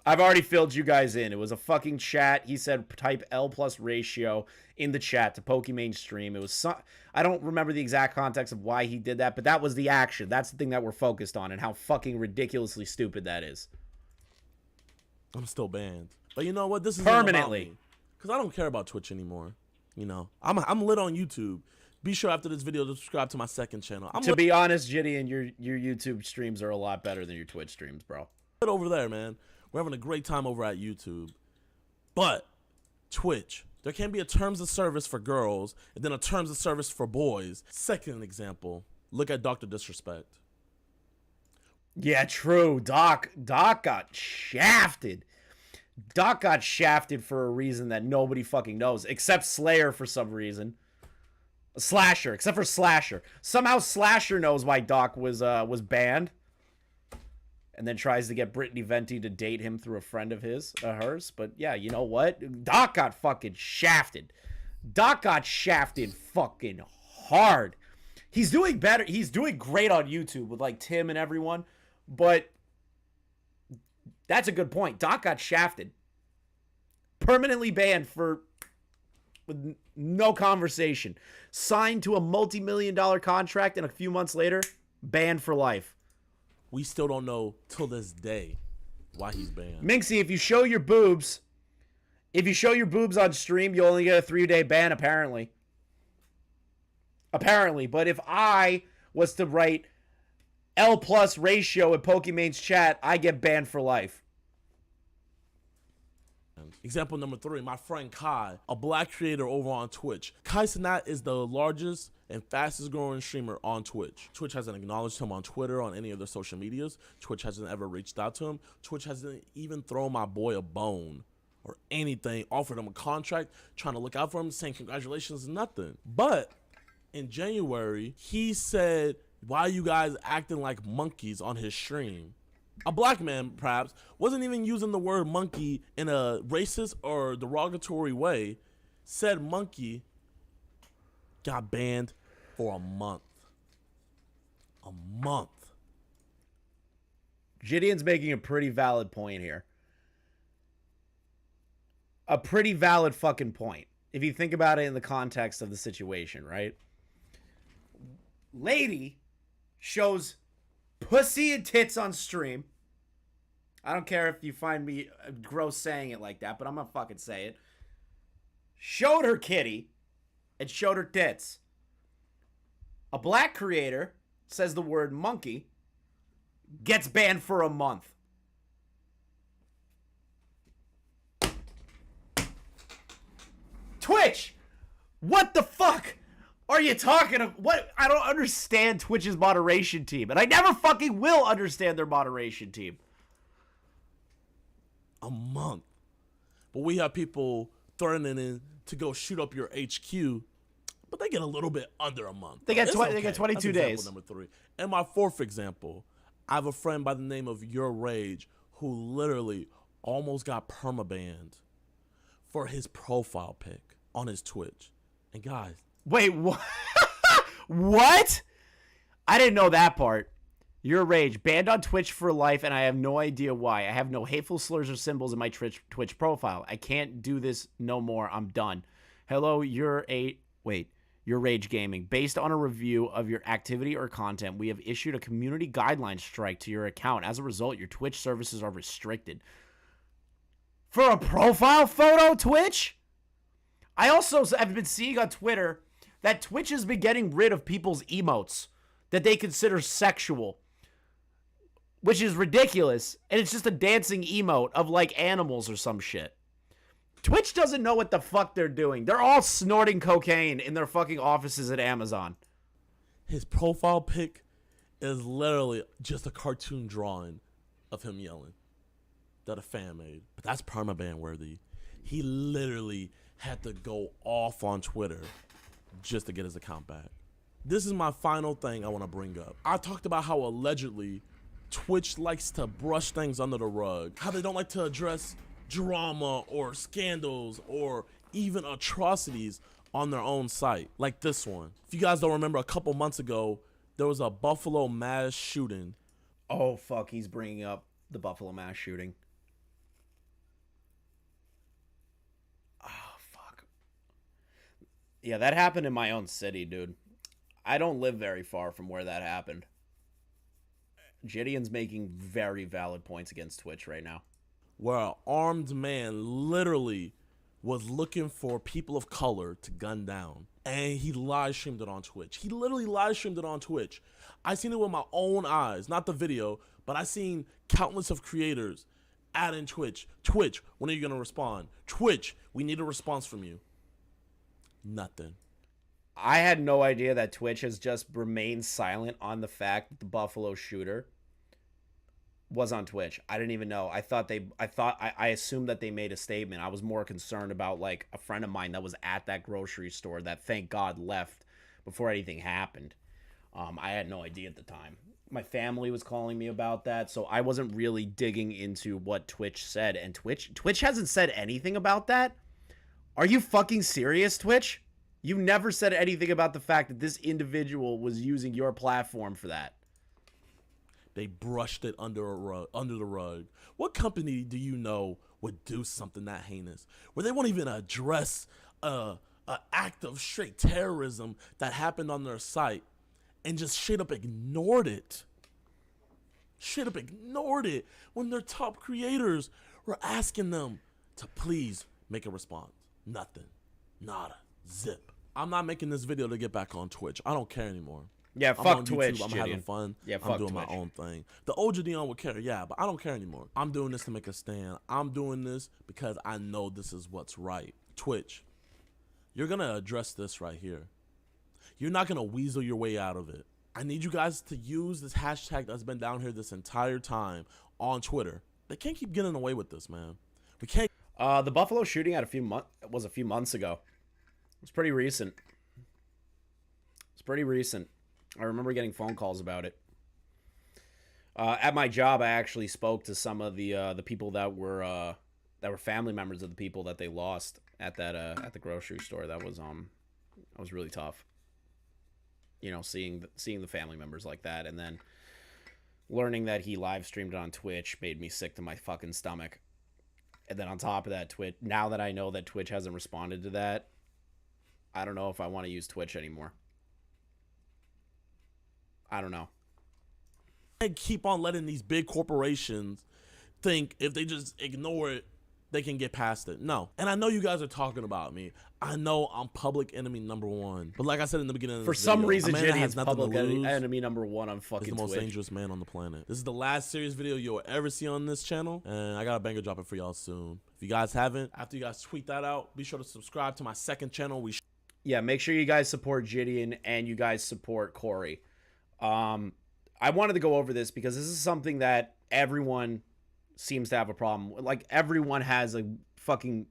I've already filled you guys in. It was a fucking chat. He said type L plus ratio in the chat to Pokimane stream. It was I don't remember the exact context of why he did that, but that was the action. That's the thing that we're focused on and how fucking ridiculously stupid that is. I'm still banned. But you know what? This is permanently. Because I don't care about Twitch anymore. You know, I'm lit on YouTube. Be sure after this video to subscribe to my second channel. To be honest, Jidion, your YouTube streams are a lot better than your Twitch streams, bro. Over there, man. We're having a great time over at YouTube. But Twitch, there can be a terms of service for girls and then a terms of service for boys. Second example, look at Dr. Disrespect. Yeah, true. Doc got shafted. Doc got shafted for a reason that nobody fucking knows, except Slayer for some reason. Slasher, except for Slasher. Somehow Slasher knows why Doc was banned. And then tries to get Brittany Venti to date him through a friend of hers. But yeah, you know what? Doc got fucking shafted. Doc got shafted fucking hard. He's doing better. He's doing great on YouTube with like Tim and everyone. But that's a good point. Doc got shafted. Permanently banned with no conversation. Signed to a multi-million-dollar contract and a few months later, banned for life. We still don't know till this day why he's banned. Minxie, if you show your boobs on stream, you only get a 3-day ban, apparently. But if I was to write L plus ratio in Pokimane's chat, I get banned for life. Example number 3, my friend Kai, a black creator over on Twitch. Kai Sanat is the largest and fastest growing streamer on Twitch. Twitch hasn't acknowledged him on Twitter, on any of their social medias. Twitch hasn't ever reached out to him. Twitch hasn't even thrown my boy a bone or anything, offered him a contract, trying to look out for him, saying congratulations, nothing. But in January, he said, why are you guys acting like monkeys on his stream? A black man, perhaps, wasn't even using the word monkey in a racist or derogatory way, said monkey, got banned for a month. A month. Jidion's making a pretty valid point here. A pretty valid fucking point. If you think about it in the context of the situation, right? Lady shows pussy and tits on stream. I don't care if you find me gross saying it like that, but I'm gonna fucking say it. Showed her kitty and showed her tits. A black creator says the word monkey, gets banned for a month. Twitch! What the fuck are you talking about? What? I don't understand Twitch's moderation team, and I never fucking will understand their moderation team. A month. But we have people threatening in to go shoot up your HQ, but they get a little bit under a month. They get 22 That's days. Example number 3. And my 4th example, I have a friend by the name of Your Rage who literally almost got permabanned for his profile pic on his Twitch. And guys, wait, what? What? I didn't know that part. Your Rage, banned on Twitch for life, and I have no idea why. I have no hateful slurs or symbols in my Twitch profile. I can't do this no more. I'm done. Hello, Your Rage Gaming. Based on a review of your activity or content, we have issued a community guideline strike to your account. As a result, your Twitch services are restricted. For a profile photo, Twitch? I also have been seeing on Twitter that Twitch has been getting rid of people's emotes that they consider sexual, which is ridiculous. And it's just a dancing emote of like animals or some shit. Twitch doesn't know what the fuck they're doing. They're all snorting cocaine in their fucking offices at Amazon. His profile pic is literally just a cartoon drawing of him yelling that a fan made. But that's permaban worthy. He literally had to go off on Twitter just to get his account back. This is my final thing I want to bring up. I talked about how allegedly Twitch likes to brush things under the rug, how they don't like to address drama or scandals or even atrocities on their own site, like this one. If you guys don't remember, a couple months ago, there was a Buffalo mass shooting. Oh, fuck, he's bringing up the Buffalo mass shooting. Oh, fuck. Yeah, that happened in my own city, dude. I don't live very far from where that happened. Jidion's making very valid points against Twitch right now. Where an armed man literally was looking for people of color to gun down. And he live streamed it on Twitch. He literally live streamed it on Twitch. I seen it with my own eyes, not the video, but I seen countless of creators adding Twitch. Twitch, when are you gonna respond? Twitch, we need a response from you. Nothing. I had no idea that Twitch has just remained silent on the fact that the Buffalo shooter was on Twitch. I didn't even know. I assumed that they made a statement. I was more concerned about like a friend of mine that was at that grocery store that thank God left before anything happened. I had no idea at the time. My family was calling me about that, so I wasn't really digging into what Twitch said. And Twitch hasn't said anything about that? Are you fucking serious, Twitch? You never said anything about the fact that this individual was using your platform for that. They brushed it under the rug. What company do you know would do something that heinous, where they won't even address an act of straight terrorism that happened on their site and just straight up ignored it? Straight up ignored it when their top creators were asking them to please make a response. Nothing. Nada. Zip. I'm not making this video to get back on Twitch. I don't care anymore. Yeah, I'm fuck on Twitch, YouTube, I'm Jidion. having fun. Yeah, I'm fuck doing Twitch. my own thing. The old Jidion would care, yeah, but I don't care anymore. I'm doing this to make a stand. I'm doing this because I know this is what's right. Twitch, you're going to address this right here. You're not going to weasel your way out of it. I need you guys to use this hashtag that's been down here this entire time on Twitter. They can't keep getting away with this, man. We can't. The Buffalo shooting a few months ago. It was pretty recent. It's pretty recent. I remember getting phone calls about it. At my job, I actually spoke to some of the people that were family members of the people that they lost at the grocery store. That was really tough. You know, seeing the family members like that, and then learning that he live streamed it on Twitch made me sick to my fucking stomach. And then on top of that, Twitch. Now that I know that Twitch hasn't responded to that, I don't know if I want to use Twitch anymore. I don't know. And keep on letting these big corporations think if they just ignore it, they can get past it. No. And I know you guys are talking about me. I know I'm public enemy #1. But like I said in the beginning of this For some video, reason, a man that Jidion's has nothing to public lose enemy #1 on fucking is the most Twitch. dangerous man on the planet. This is the last serious video you'll ever see on this channel, and I got a banger dropping for y'all soon. If you guys haven't, after you guys tweet that out, be sure to subscribe to my second channel. Yeah, make sure you guys support Jidion and you guys support Corey. I wanted to go over this because this is something that everyone seems to have a problem. Like, everyone has a fucking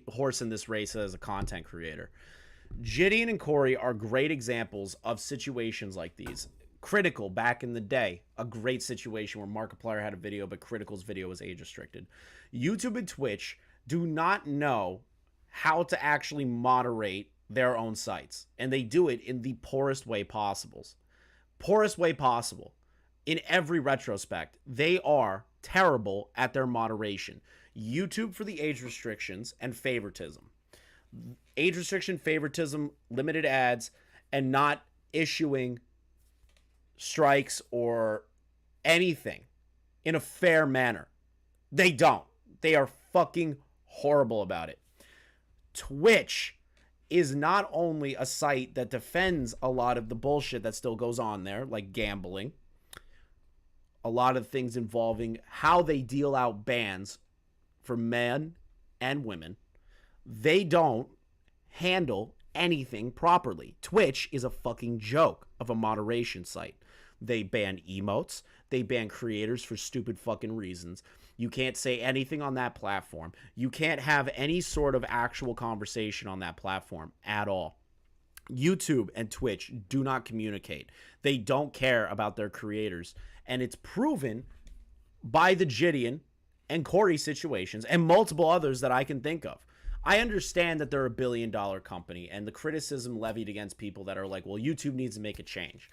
horse in this race as a content creator. Jidion and Corey are great examples of situations like these. Critical, back in the day, a great situation where Markiplier had a video, but Critical's video was age restricted. YouTube and Twitch do not know how to actually moderate their own sites, and they do it in the poorest way possible. In every retrospect, they are terrible at their moderation. YouTube for the age restrictions and favoritism. Age restriction, favoritism, limited ads, and not issuing strikes or anything in a fair manner. They don't. They are fucking horrible about it. Twitch is not only a site that defends a lot of the bullshit that still goes on there, like gambling, a lot of things involving how they deal out bans for men and women, They don't handle anything properly. Twitch is a fucking joke of a moderation site. They ban emotes. They ban creators for stupid fucking reasons. You can't say anything on that platform. You can't have any sort of actual conversation on that platform at all. YouTube and Twitch do not communicate. They don't care about their creators. And it's proven by the Jidion and Corey situations and multiple others that I can think of. I understand that they're a billion-dollar company, and the criticism levied against people that are like, well, YouTube needs to make a change,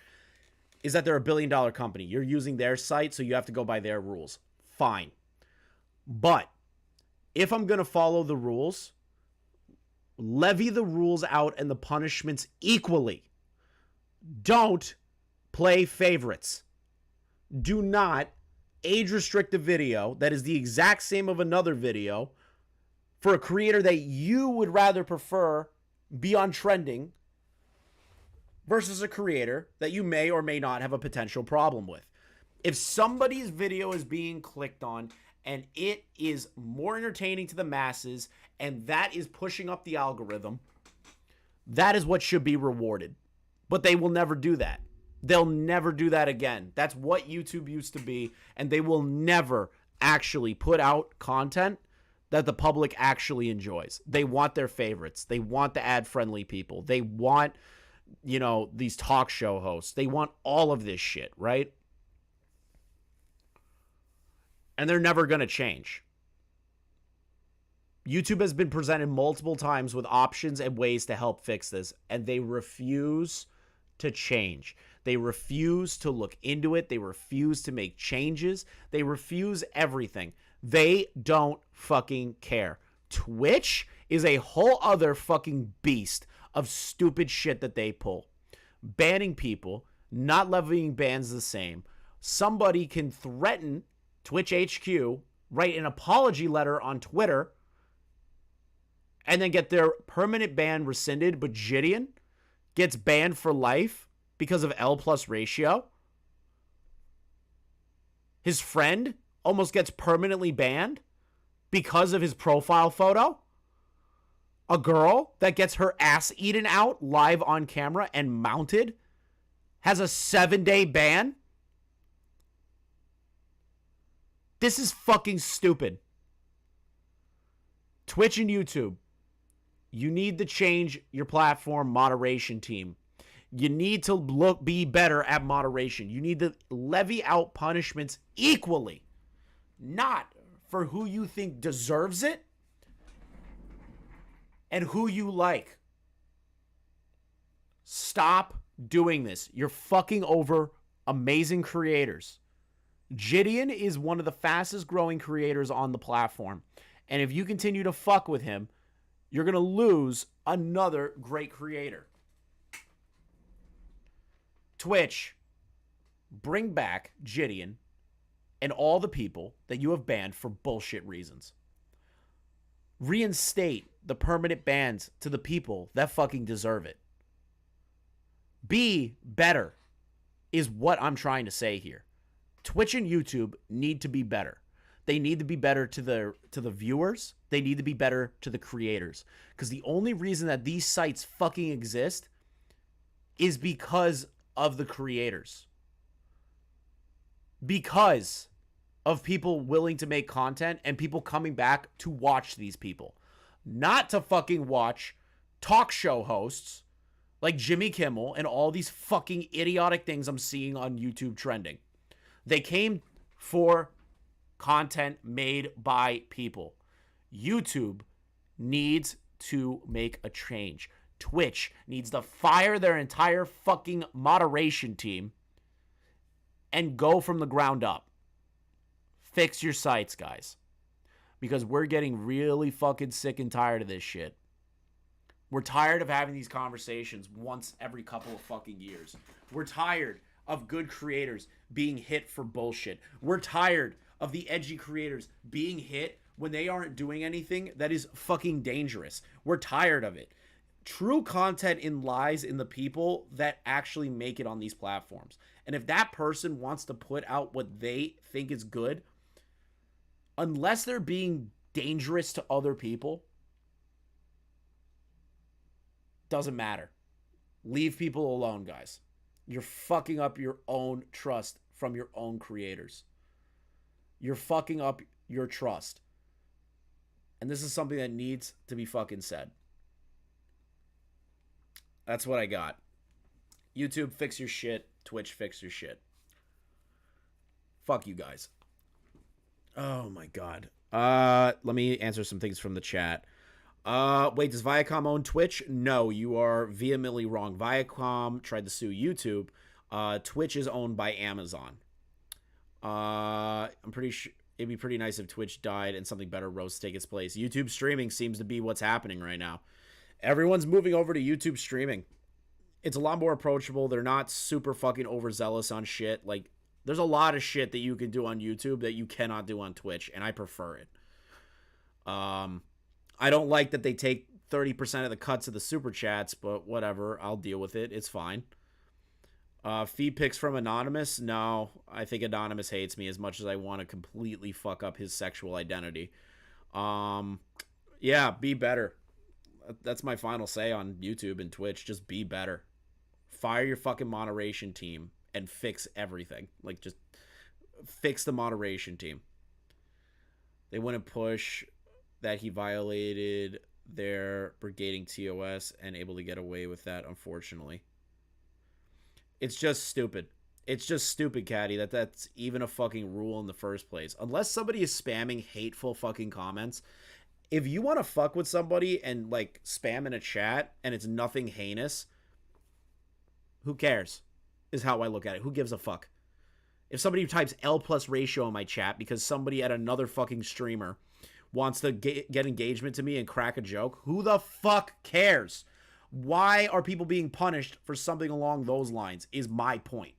is that they're a billion-dollar company. You're using their site, so you have to go by their rules. Fine. But if I'm going to follow the rules, levy the rules out and the punishments equally. Don't play favorites. Do not age restrict a video that is the exact same of another video for a creator that you would rather prefer be on trending versus a creator that you may or may not have a potential problem with. If somebody's video is being clicked on and it is more entertaining to the masses and that is pushing up the algorithm, that is what should be rewarded. But they will never do that. They'll never do that again. That's what YouTube used to be, and they will never actually put out content that the public actually enjoys. They want their favorites. They want the ad-friendly people. They want, you know, these talk show hosts. They want all of this shit, right? And they're never going to change. YouTube has been presented multiple times with options and ways to help fix this, and they refuse to change. They refuse to look into it. They refuse to make changes. They refuse everything. They don't fucking care. Twitch is a whole other fucking beast of stupid shit that they pull. Banning people, not levying bans the same. Somebody can threaten Twitch HQ, write an apology letter on Twitter, and then get their permanent ban rescinded, but Jidion gets banned for life because of L+ ratio. His friend almost gets permanently banned because of his profile photo. A girl that gets her ass eaten out live on camera and mounted has a 7-day ban. This is fucking stupid. Twitch and YouTube, you need to change your platform moderation team. You need to be better at moderation. You need to levy out punishments equally, not for who you think deserves it and who you like. Stop doing this. You're fucking over amazing creators. Jidion is one of the fastest growing creators on the platform. And if you continue to fuck with him, you're going to lose another great creator. Twitch, bring back Jidion and all the people that you have banned for bullshit reasons. Reinstate the permanent bans to the people that fucking deserve it. Be better is what I'm trying to say here. Twitch and YouTube need to be better. They need to be better to the viewers. They need to be better to the creators. Because the only reason that these sites fucking exist is because of the creators. Because of people willing to make content and people coming back to watch these people. Not to fucking watch talk show hosts like Jimmy Kimmel and all these fucking idiotic things I'm seeing on YouTube trending. They came for content made by people. YouTube needs to make a change. Twitch needs to fire their entire fucking moderation team and go from the ground up. Fix your sites, guys. Because we're getting really fucking sick and tired of this shit. We're tired of having these conversations once every couple of fucking years. We're tired of good creators being hit for bullshit. We're tired of the edgy creators being hit when they aren't doing anything that is fucking dangerous. We're tired of it. True content lies in the people that actually make it on these platforms. And if that person wants to put out what they think is good, unless they're being dangerous to other people, Doesn't matter. Leave people alone, guys. You're fucking up your own trust from your own creators. You're fucking up your trust. And this is something that needs to be fucking said. That's what I got. YouTube, fix your shit. Twitch, fix your shit. Fuck you guys. Oh my god. Let me answer some things from the chat. Wait, does Viacom own Twitch? No, you are vehemently wrong. Viacom tried to sue YouTube. Twitch is owned by Amazon. I'm pretty sure it'd be pretty nice if Twitch died and something better rose to take its place. YouTube streaming seems to be what's happening right now. Everyone's moving over to YouTube streaming. It's a lot more approachable. They're not super fucking overzealous on shit. Like, there's a lot of shit that you can do on YouTube that you cannot do on Twitch, and I prefer it. I don't like that they take 30% of the cuts of the super chats, but whatever. I'll deal with it. It's fine. Feed pics from Anonymous? No, I think Anonymous hates me as much as I want to completely fuck up his sexual identity. Yeah, be better. That's my final say on YouTube and Twitch. Just be better. Fire your fucking moderation team and fix everything. Like, just fix the moderation team. They wouldn't push that he violated their brigading TOS and able to get away with that, unfortunately. It's just stupid. It's just stupid, Caddy, that's even a fucking rule in the first place. Unless somebody is spamming hateful fucking comments, if you want to fuck with somebody and, like, spam in a chat and it's nothing heinous, who cares? Is how I look at it. Who gives a fuck? If somebody types L plus ratio in my chat because somebody at another fucking streamer wants to get engagement to me and crack a joke, who the fuck cares? Why are people being punished for something along those lines is my point.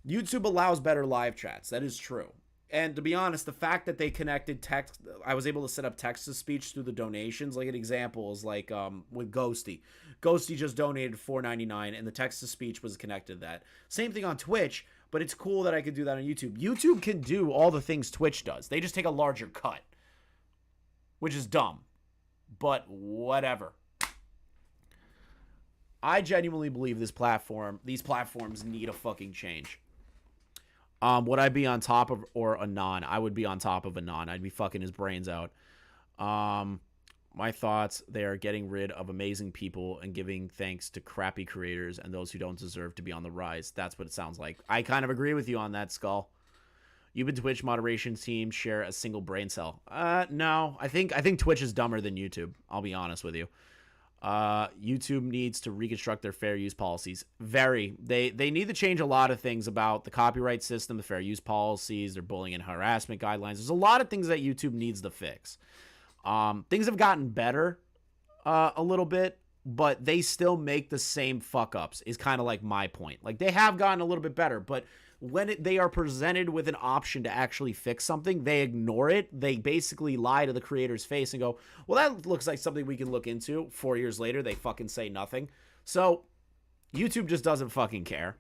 YouTube allows better live chats. That is true. And to be honest, the fact that they connected text, I was able to set up text-to-speech through the donations. Like an example is like with Ghosty. Ghosty just donated $4.99 and the text-to-speech was connected to that. Same thing on Twitch, but it's cool that I could do that on YouTube. YouTube can do all the things Twitch does. They just take a larger cut, which is dumb, but whatever. I genuinely believe these platforms need a fucking change. Would I be on top of or Anon? I would be on top of Anon. I'd be fucking his brains out. My thoughts, they are getting rid of amazing people and giving thanks to crappy creators and those who don't deserve to be on the rise. That's what it sounds like. I kind of agree with you on that, Skull. You and Twitch moderation team share a single brain cell. No. I think Twitch is dumber than YouTube. I'll be honest with you. YouTube needs to reconstruct their fair use policies. They need to change a lot of things about the copyright system, the fair use policies, their bullying and harassment guidelines. There's a lot of things that YouTube needs to fix. Things have gotten better a little bit, but they still make the same fuck ups is kind of like my point. Like, they have gotten a little bit better, but when they are presented with an option to actually fix something, they ignore it. They basically lie to the creator's face and go, well, that looks like something we can look into. 4 years later, they fucking say nothing. So YouTube just doesn't fucking care.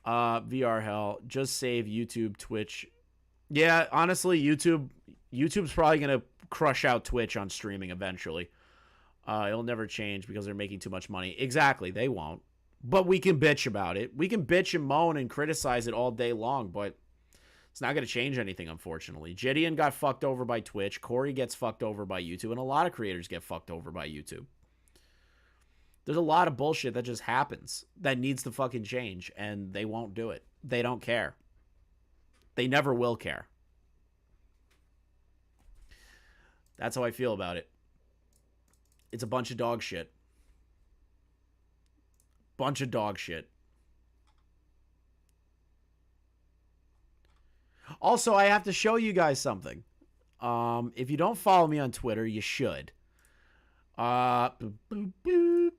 VR hell, just save YouTube, Twitch. Yeah, honestly, YouTube's probably going to crush out Twitch on streaming eventually. It'll never change because they're making too much money. Exactly, they won't. But we can bitch about it. We can bitch and moan and criticize it all day long, but it's not going to change anything, unfortunately. Jidion got fucked over by Twitch. Corey gets fucked over by YouTube, and a lot of creators get fucked over by YouTube. There's a lot of bullshit that just happens that needs to fucking change, and they won't do it. They don't care. They never will care. That's how I feel about it. It's a bunch of dog shit. Bunch of dog shit. Also, I have to show you guys something. If you don't follow me on Twitter, you should. You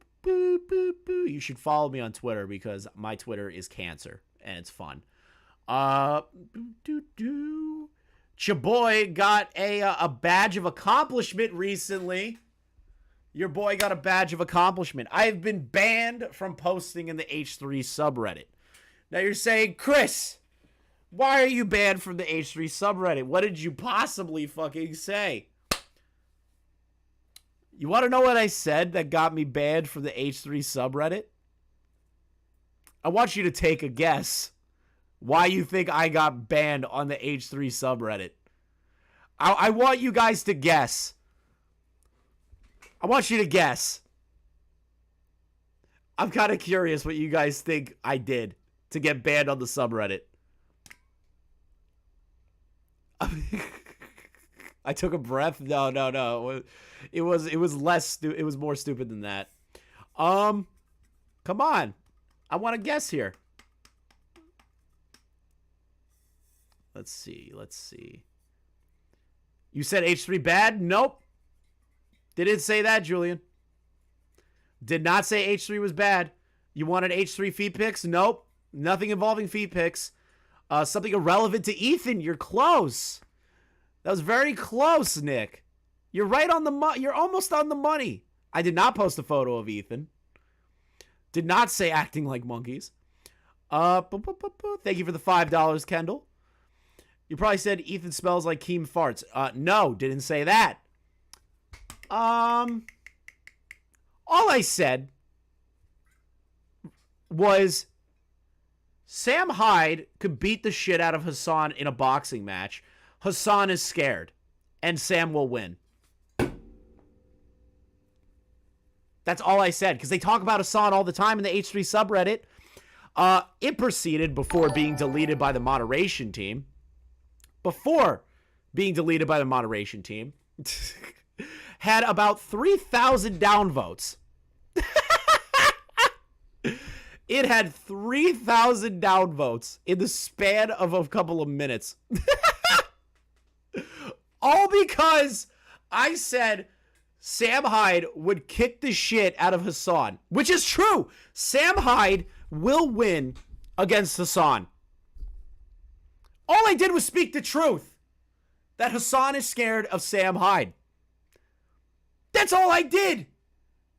should follow me on Twitter because my Twitter is cancer and it's fun. Your boy got a badge of accomplishment recently. Your boy got a badge of accomplishment. I have been banned from posting in the H3 subreddit. Now you're saying, Chris, why are you banned from the H3 subreddit? What did you possibly fucking say? You want to know what I said that got me banned from the H3 subreddit? I want you to take a guess why you think I got banned on the H3 subreddit. I want you guys to guess. I want you to guess. I'm kind of curious what you guys think I did to get banned on the subreddit. I took a breath. No. It was less. It was more stupid than that. Come on. I want to guess here. Let's see. You said H3 bad? Nope. Didn't say that, Julian. Did not say H3 was bad. You wanted H3 feet pics? Nope. Nothing involving feet pics. Something irrelevant to Ethan. You're close. That was very close, Nick. You're right on the you're almost on the money. I did not post a photo of Ethan. Did not say acting like monkeys. Thank you for the $5, Kendall. You probably said Ethan smells like Keem farts. No, didn't say that. All I said was Sam Hyde could beat the shit out of Hassan in a boxing match. Hassan is scared, and Sam will win. That's all I said, because they talk about Hassan all the time in the H3 subreddit. It proceeded before being deleted by the moderation team. Had about 3,000 downvotes. It had 3,000 downvotes in the span of a couple of minutes. All because I said Sam Hyde would kick the shit out of Hassan. Which is true. Sam Hyde will win against Hassan. All I did was speak the truth. That Hassan is scared of Sam Hyde. That's all I did.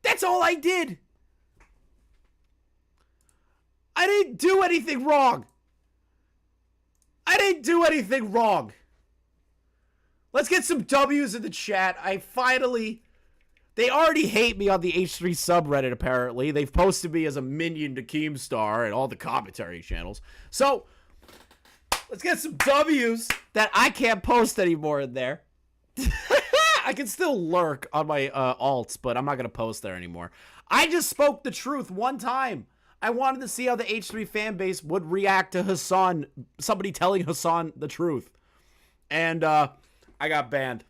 That's all I did. I didn't do anything wrong. Let's get some W's in the chat. They already hate me on the H3 subreddit, apparently. They've posted me as a minion to Keemstar and all the commentary channels. So, let's get some W's that I can't post anymore in there. I can still lurk on my alts, but I'm not going to post there anymore. I just spoke the truth one time. I wanted to see how the H3 fan base would react to Hassan, somebody telling Hassan the truth. And I got banned.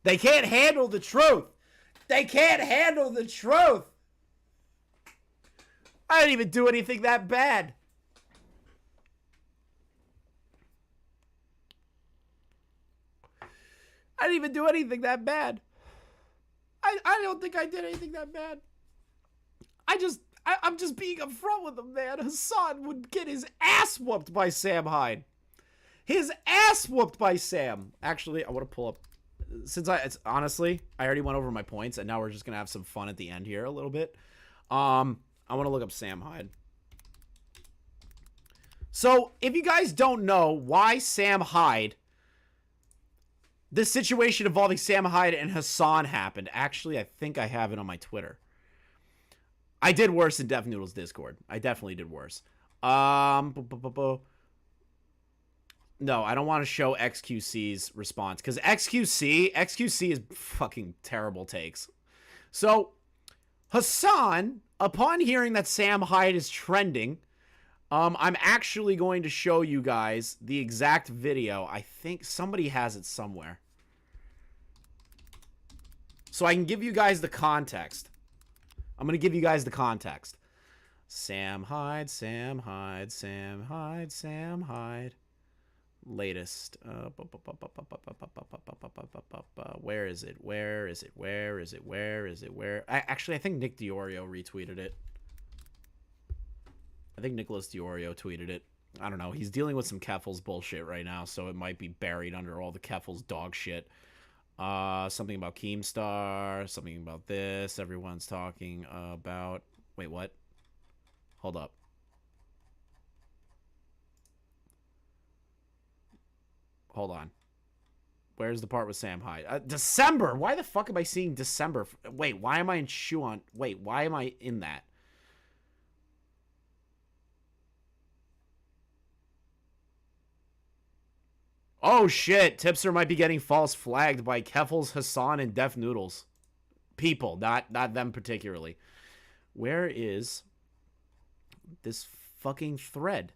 They can't handle the truth. They can't handle the truth. I didn't even do anything that bad. I didn't even do anything that bad. I don't think I did anything that bad. I'm just being upfront with him, man. Hassan would get his ass whooped by Sam Hyde. His ass whooped by Sam. Actually, I want to pull up. Honestly, I already went over my points, and now we're just going to have some fun at the end here a little bit. I want to look up Sam Hyde. So, if you guys don't know why Sam Hyde, this situation involving Sam Hyde and Hassan happened. Actually, I think I have it on my Twitter. I did worse in Def Noodle's Discord. I definitely did worse. No, I don't want to show XQC's response, because XQC is fucking terrible takes. So, Hassan, upon hearing that Sam Hyde is trending, I'm actually going to show you guys the exact video. I think somebody has it somewhere. So I can give you guys the context. I'm going to give you guys the context. Sam Hyde. Latest. Where is it? Actually, I think Nick Diorio retweeted it. I think Nicholas Diorio tweeted it. I don't know. He's dealing with some Keffels bullshit right now, so it might be buried under all the Keffels dog shit. Something about Keemstar. Something about this. Everyone's talking about... Wait, what? Hold up. Hold on. Where's the part with Sam Hyde? December. Why the fuck am I seeing December? Wait, why am I in shoe on? Wait, why am I in that? Oh shit, Tipster might be getting false flagged by Keffels, Hassan, and Def Noodles. People, not them particularly. Where is this fucking thread?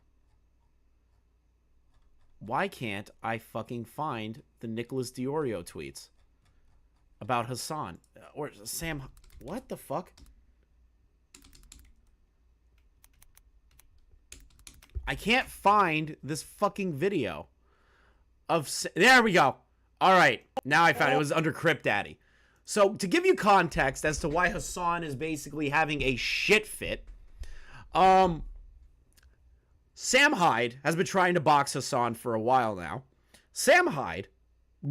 Why can't I fucking find the Nicholas Diorio tweets about Hassan? Or Sam... What the fuck? I can't find this fucking video. There we go. All right. Now I found it. It was under Crip Daddy. So to give you context as to why Hassan is basically having a shit fit, Sam Hyde has been trying to box Hassan for a while now. Sam Hyde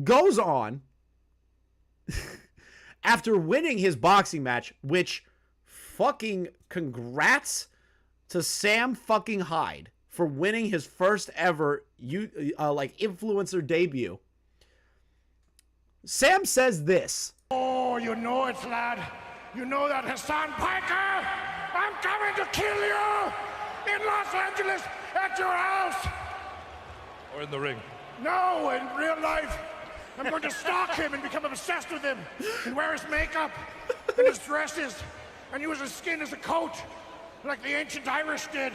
goes on after winning his boxing match, which fucking congrats to Sam fucking Hyde for winning his first ever influencer debut. Sam says this. Oh, you know it, lad. You know that, Hassan Piker. I'm coming to kill you in Los Angeles at your house. Or in the ring. No, in real life. I'm going to stalk him and become obsessed with him and wear his makeup and his dresses and use his skin as a coat like the ancient Irish did.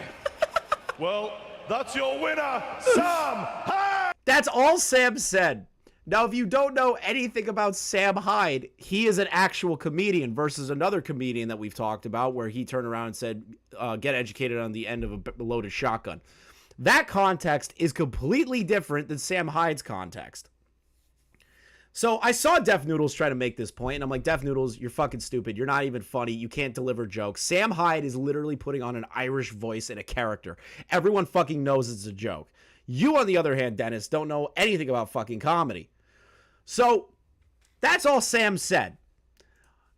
Well, that's your winner, Sam Hyde! That's all Sam said. Now, if you don't know anything about Sam Hyde, he is an actual comedian versus another comedian that we've talked about where he turned around and said, get educated on the end of a loaded shotgun. That context is completely different than Sam Hyde's context. So I saw Def Noodles try to make this point, and I'm like, Def Noodles, you're fucking stupid. You're not even funny. You can't deliver jokes. Sam Hyde is literally putting on an Irish voice and a character. Everyone fucking knows it's a joke. You, on the other hand, Dennis, don't know anything about fucking comedy. So that's all Sam said.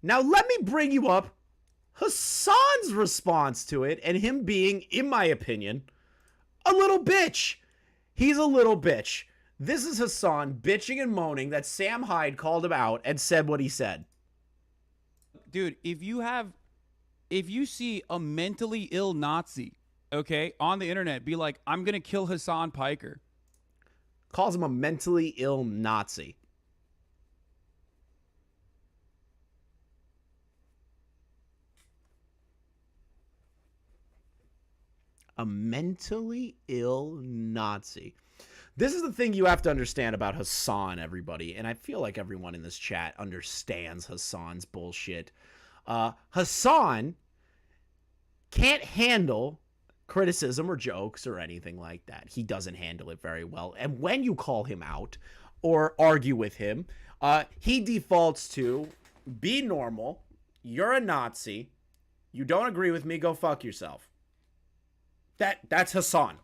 Now let me bring you up Hassan's response to it and him being, in my opinion, a little bitch. He's a little bitch. This is Hassan bitching and moaning that Sam Hyde called him out and said what he said. Dude, if you see a mentally ill Nazi, okay, on the internet, be like, I'm going to kill Hassan Piker. Calls him a mentally ill Nazi. A mentally ill Nazi. This is the thing you have to understand about Hassan, everybody. And I feel like everyone in this chat understands Hassan's bullshit. Hassan can't handle criticism or jokes or anything like that. He doesn't handle it very well. And when you call him out or argue with him, he defaults to be normal. You're a Nazi. You don't agree with me. Go fuck yourself. That's Hassan.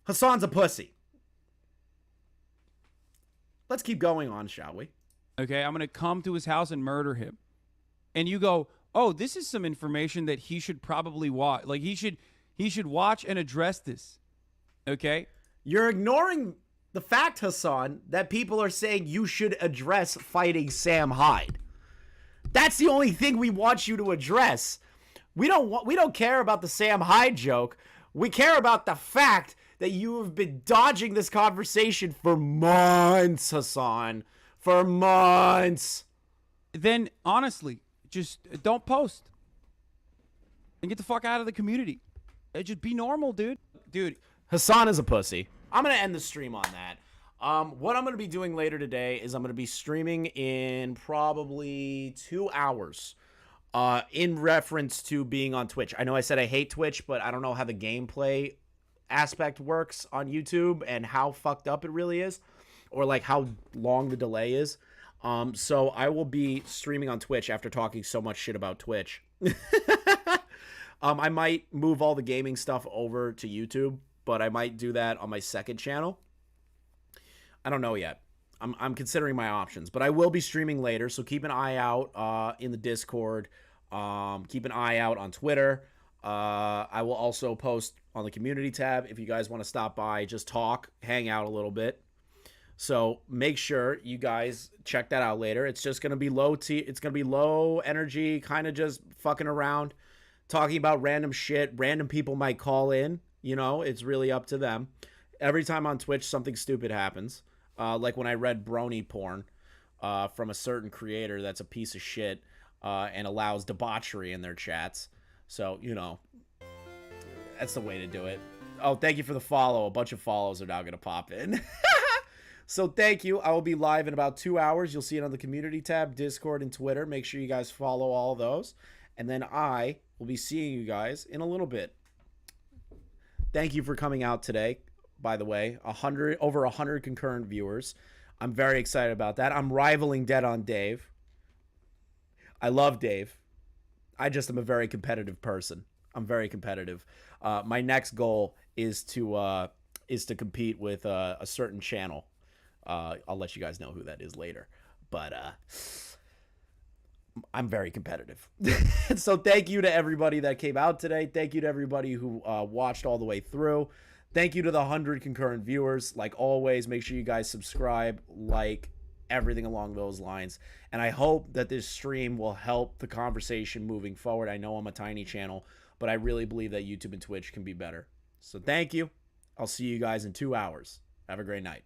Hassan's a pussy. Let's keep going on, shall we? Okay, I'm going to come to his house and murder him. And you go, oh, this is some information that he should probably watch. Like, he should watch and address this. Okay? You're ignoring the fact, Hassan, that people are saying you should address fighting Sam Hyde. That's the only thing we want you to address. We don't care about the Sam Hyde joke. We care about the fact that you have been dodging this conversation for months, Hassan. For months. Then, honestly, just don't post. And get the fuck out of the community. Just be normal, dude. Dude. Hassan is a pussy. I'm going to end the stream on that. What I'm going to be doing later today is I'm going to be streaming in probably 2 hours. In reference to being on Twitch. I know I said I hate Twitch, but I don't know how the gameplay aspect works on YouTube and how fucked up it really is, or like how long the delay is. So I will be streaming on Twitch after talking so much shit about Twitch. I might move all the gaming stuff over to YouTube, but I might do that on my second channel. I don't know yet. I'm considering my options, but I will be streaming later, so keep an eye out in the Discord. Keep an eye out on Twitter. I will also post on the community tab if you guys want to stop by, just talk, hang out a little bit. So make sure you guys check that out later. It's just gonna be it's gonna be low energy, kind of just fucking around, talking about random shit. Random people might call in. You know, it's really up to them. Every time on Twitch, something stupid happens. Like when I read brony porn from a certain creator that's a piece of shit and allows debauchery in their chats. So, you know, that's the way to do it. Oh, thank you for the follow. A bunch of follows are now going to pop in. So thank you. I will be live in about 2 hours. You'll see it on the community tab, Discord, and Twitter. Make sure you guys follow all of those. And then I will be seeing you guys in a little bit. Thank you for coming out today. By the way, over 100 concurrent viewers. I'm very excited about that. I'm rivaling Dead on Dave. I love Dave. I just am a very competitive person. I'm very competitive. My next goal is to compete with a certain channel. I'll let you guys know who that is later. But I'm very competitive. So thank you to everybody that came out today. Thank you to everybody who watched all the way through. Thank you to the 100 concurrent viewers. Like always, make sure you guys subscribe, like, everything along those lines. And I hope that this stream will help the conversation moving forward. I know I'm a tiny channel, but I really believe that YouTube and Twitch can be better. So thank you. I'll see you guys in 2 hours. Have a great night.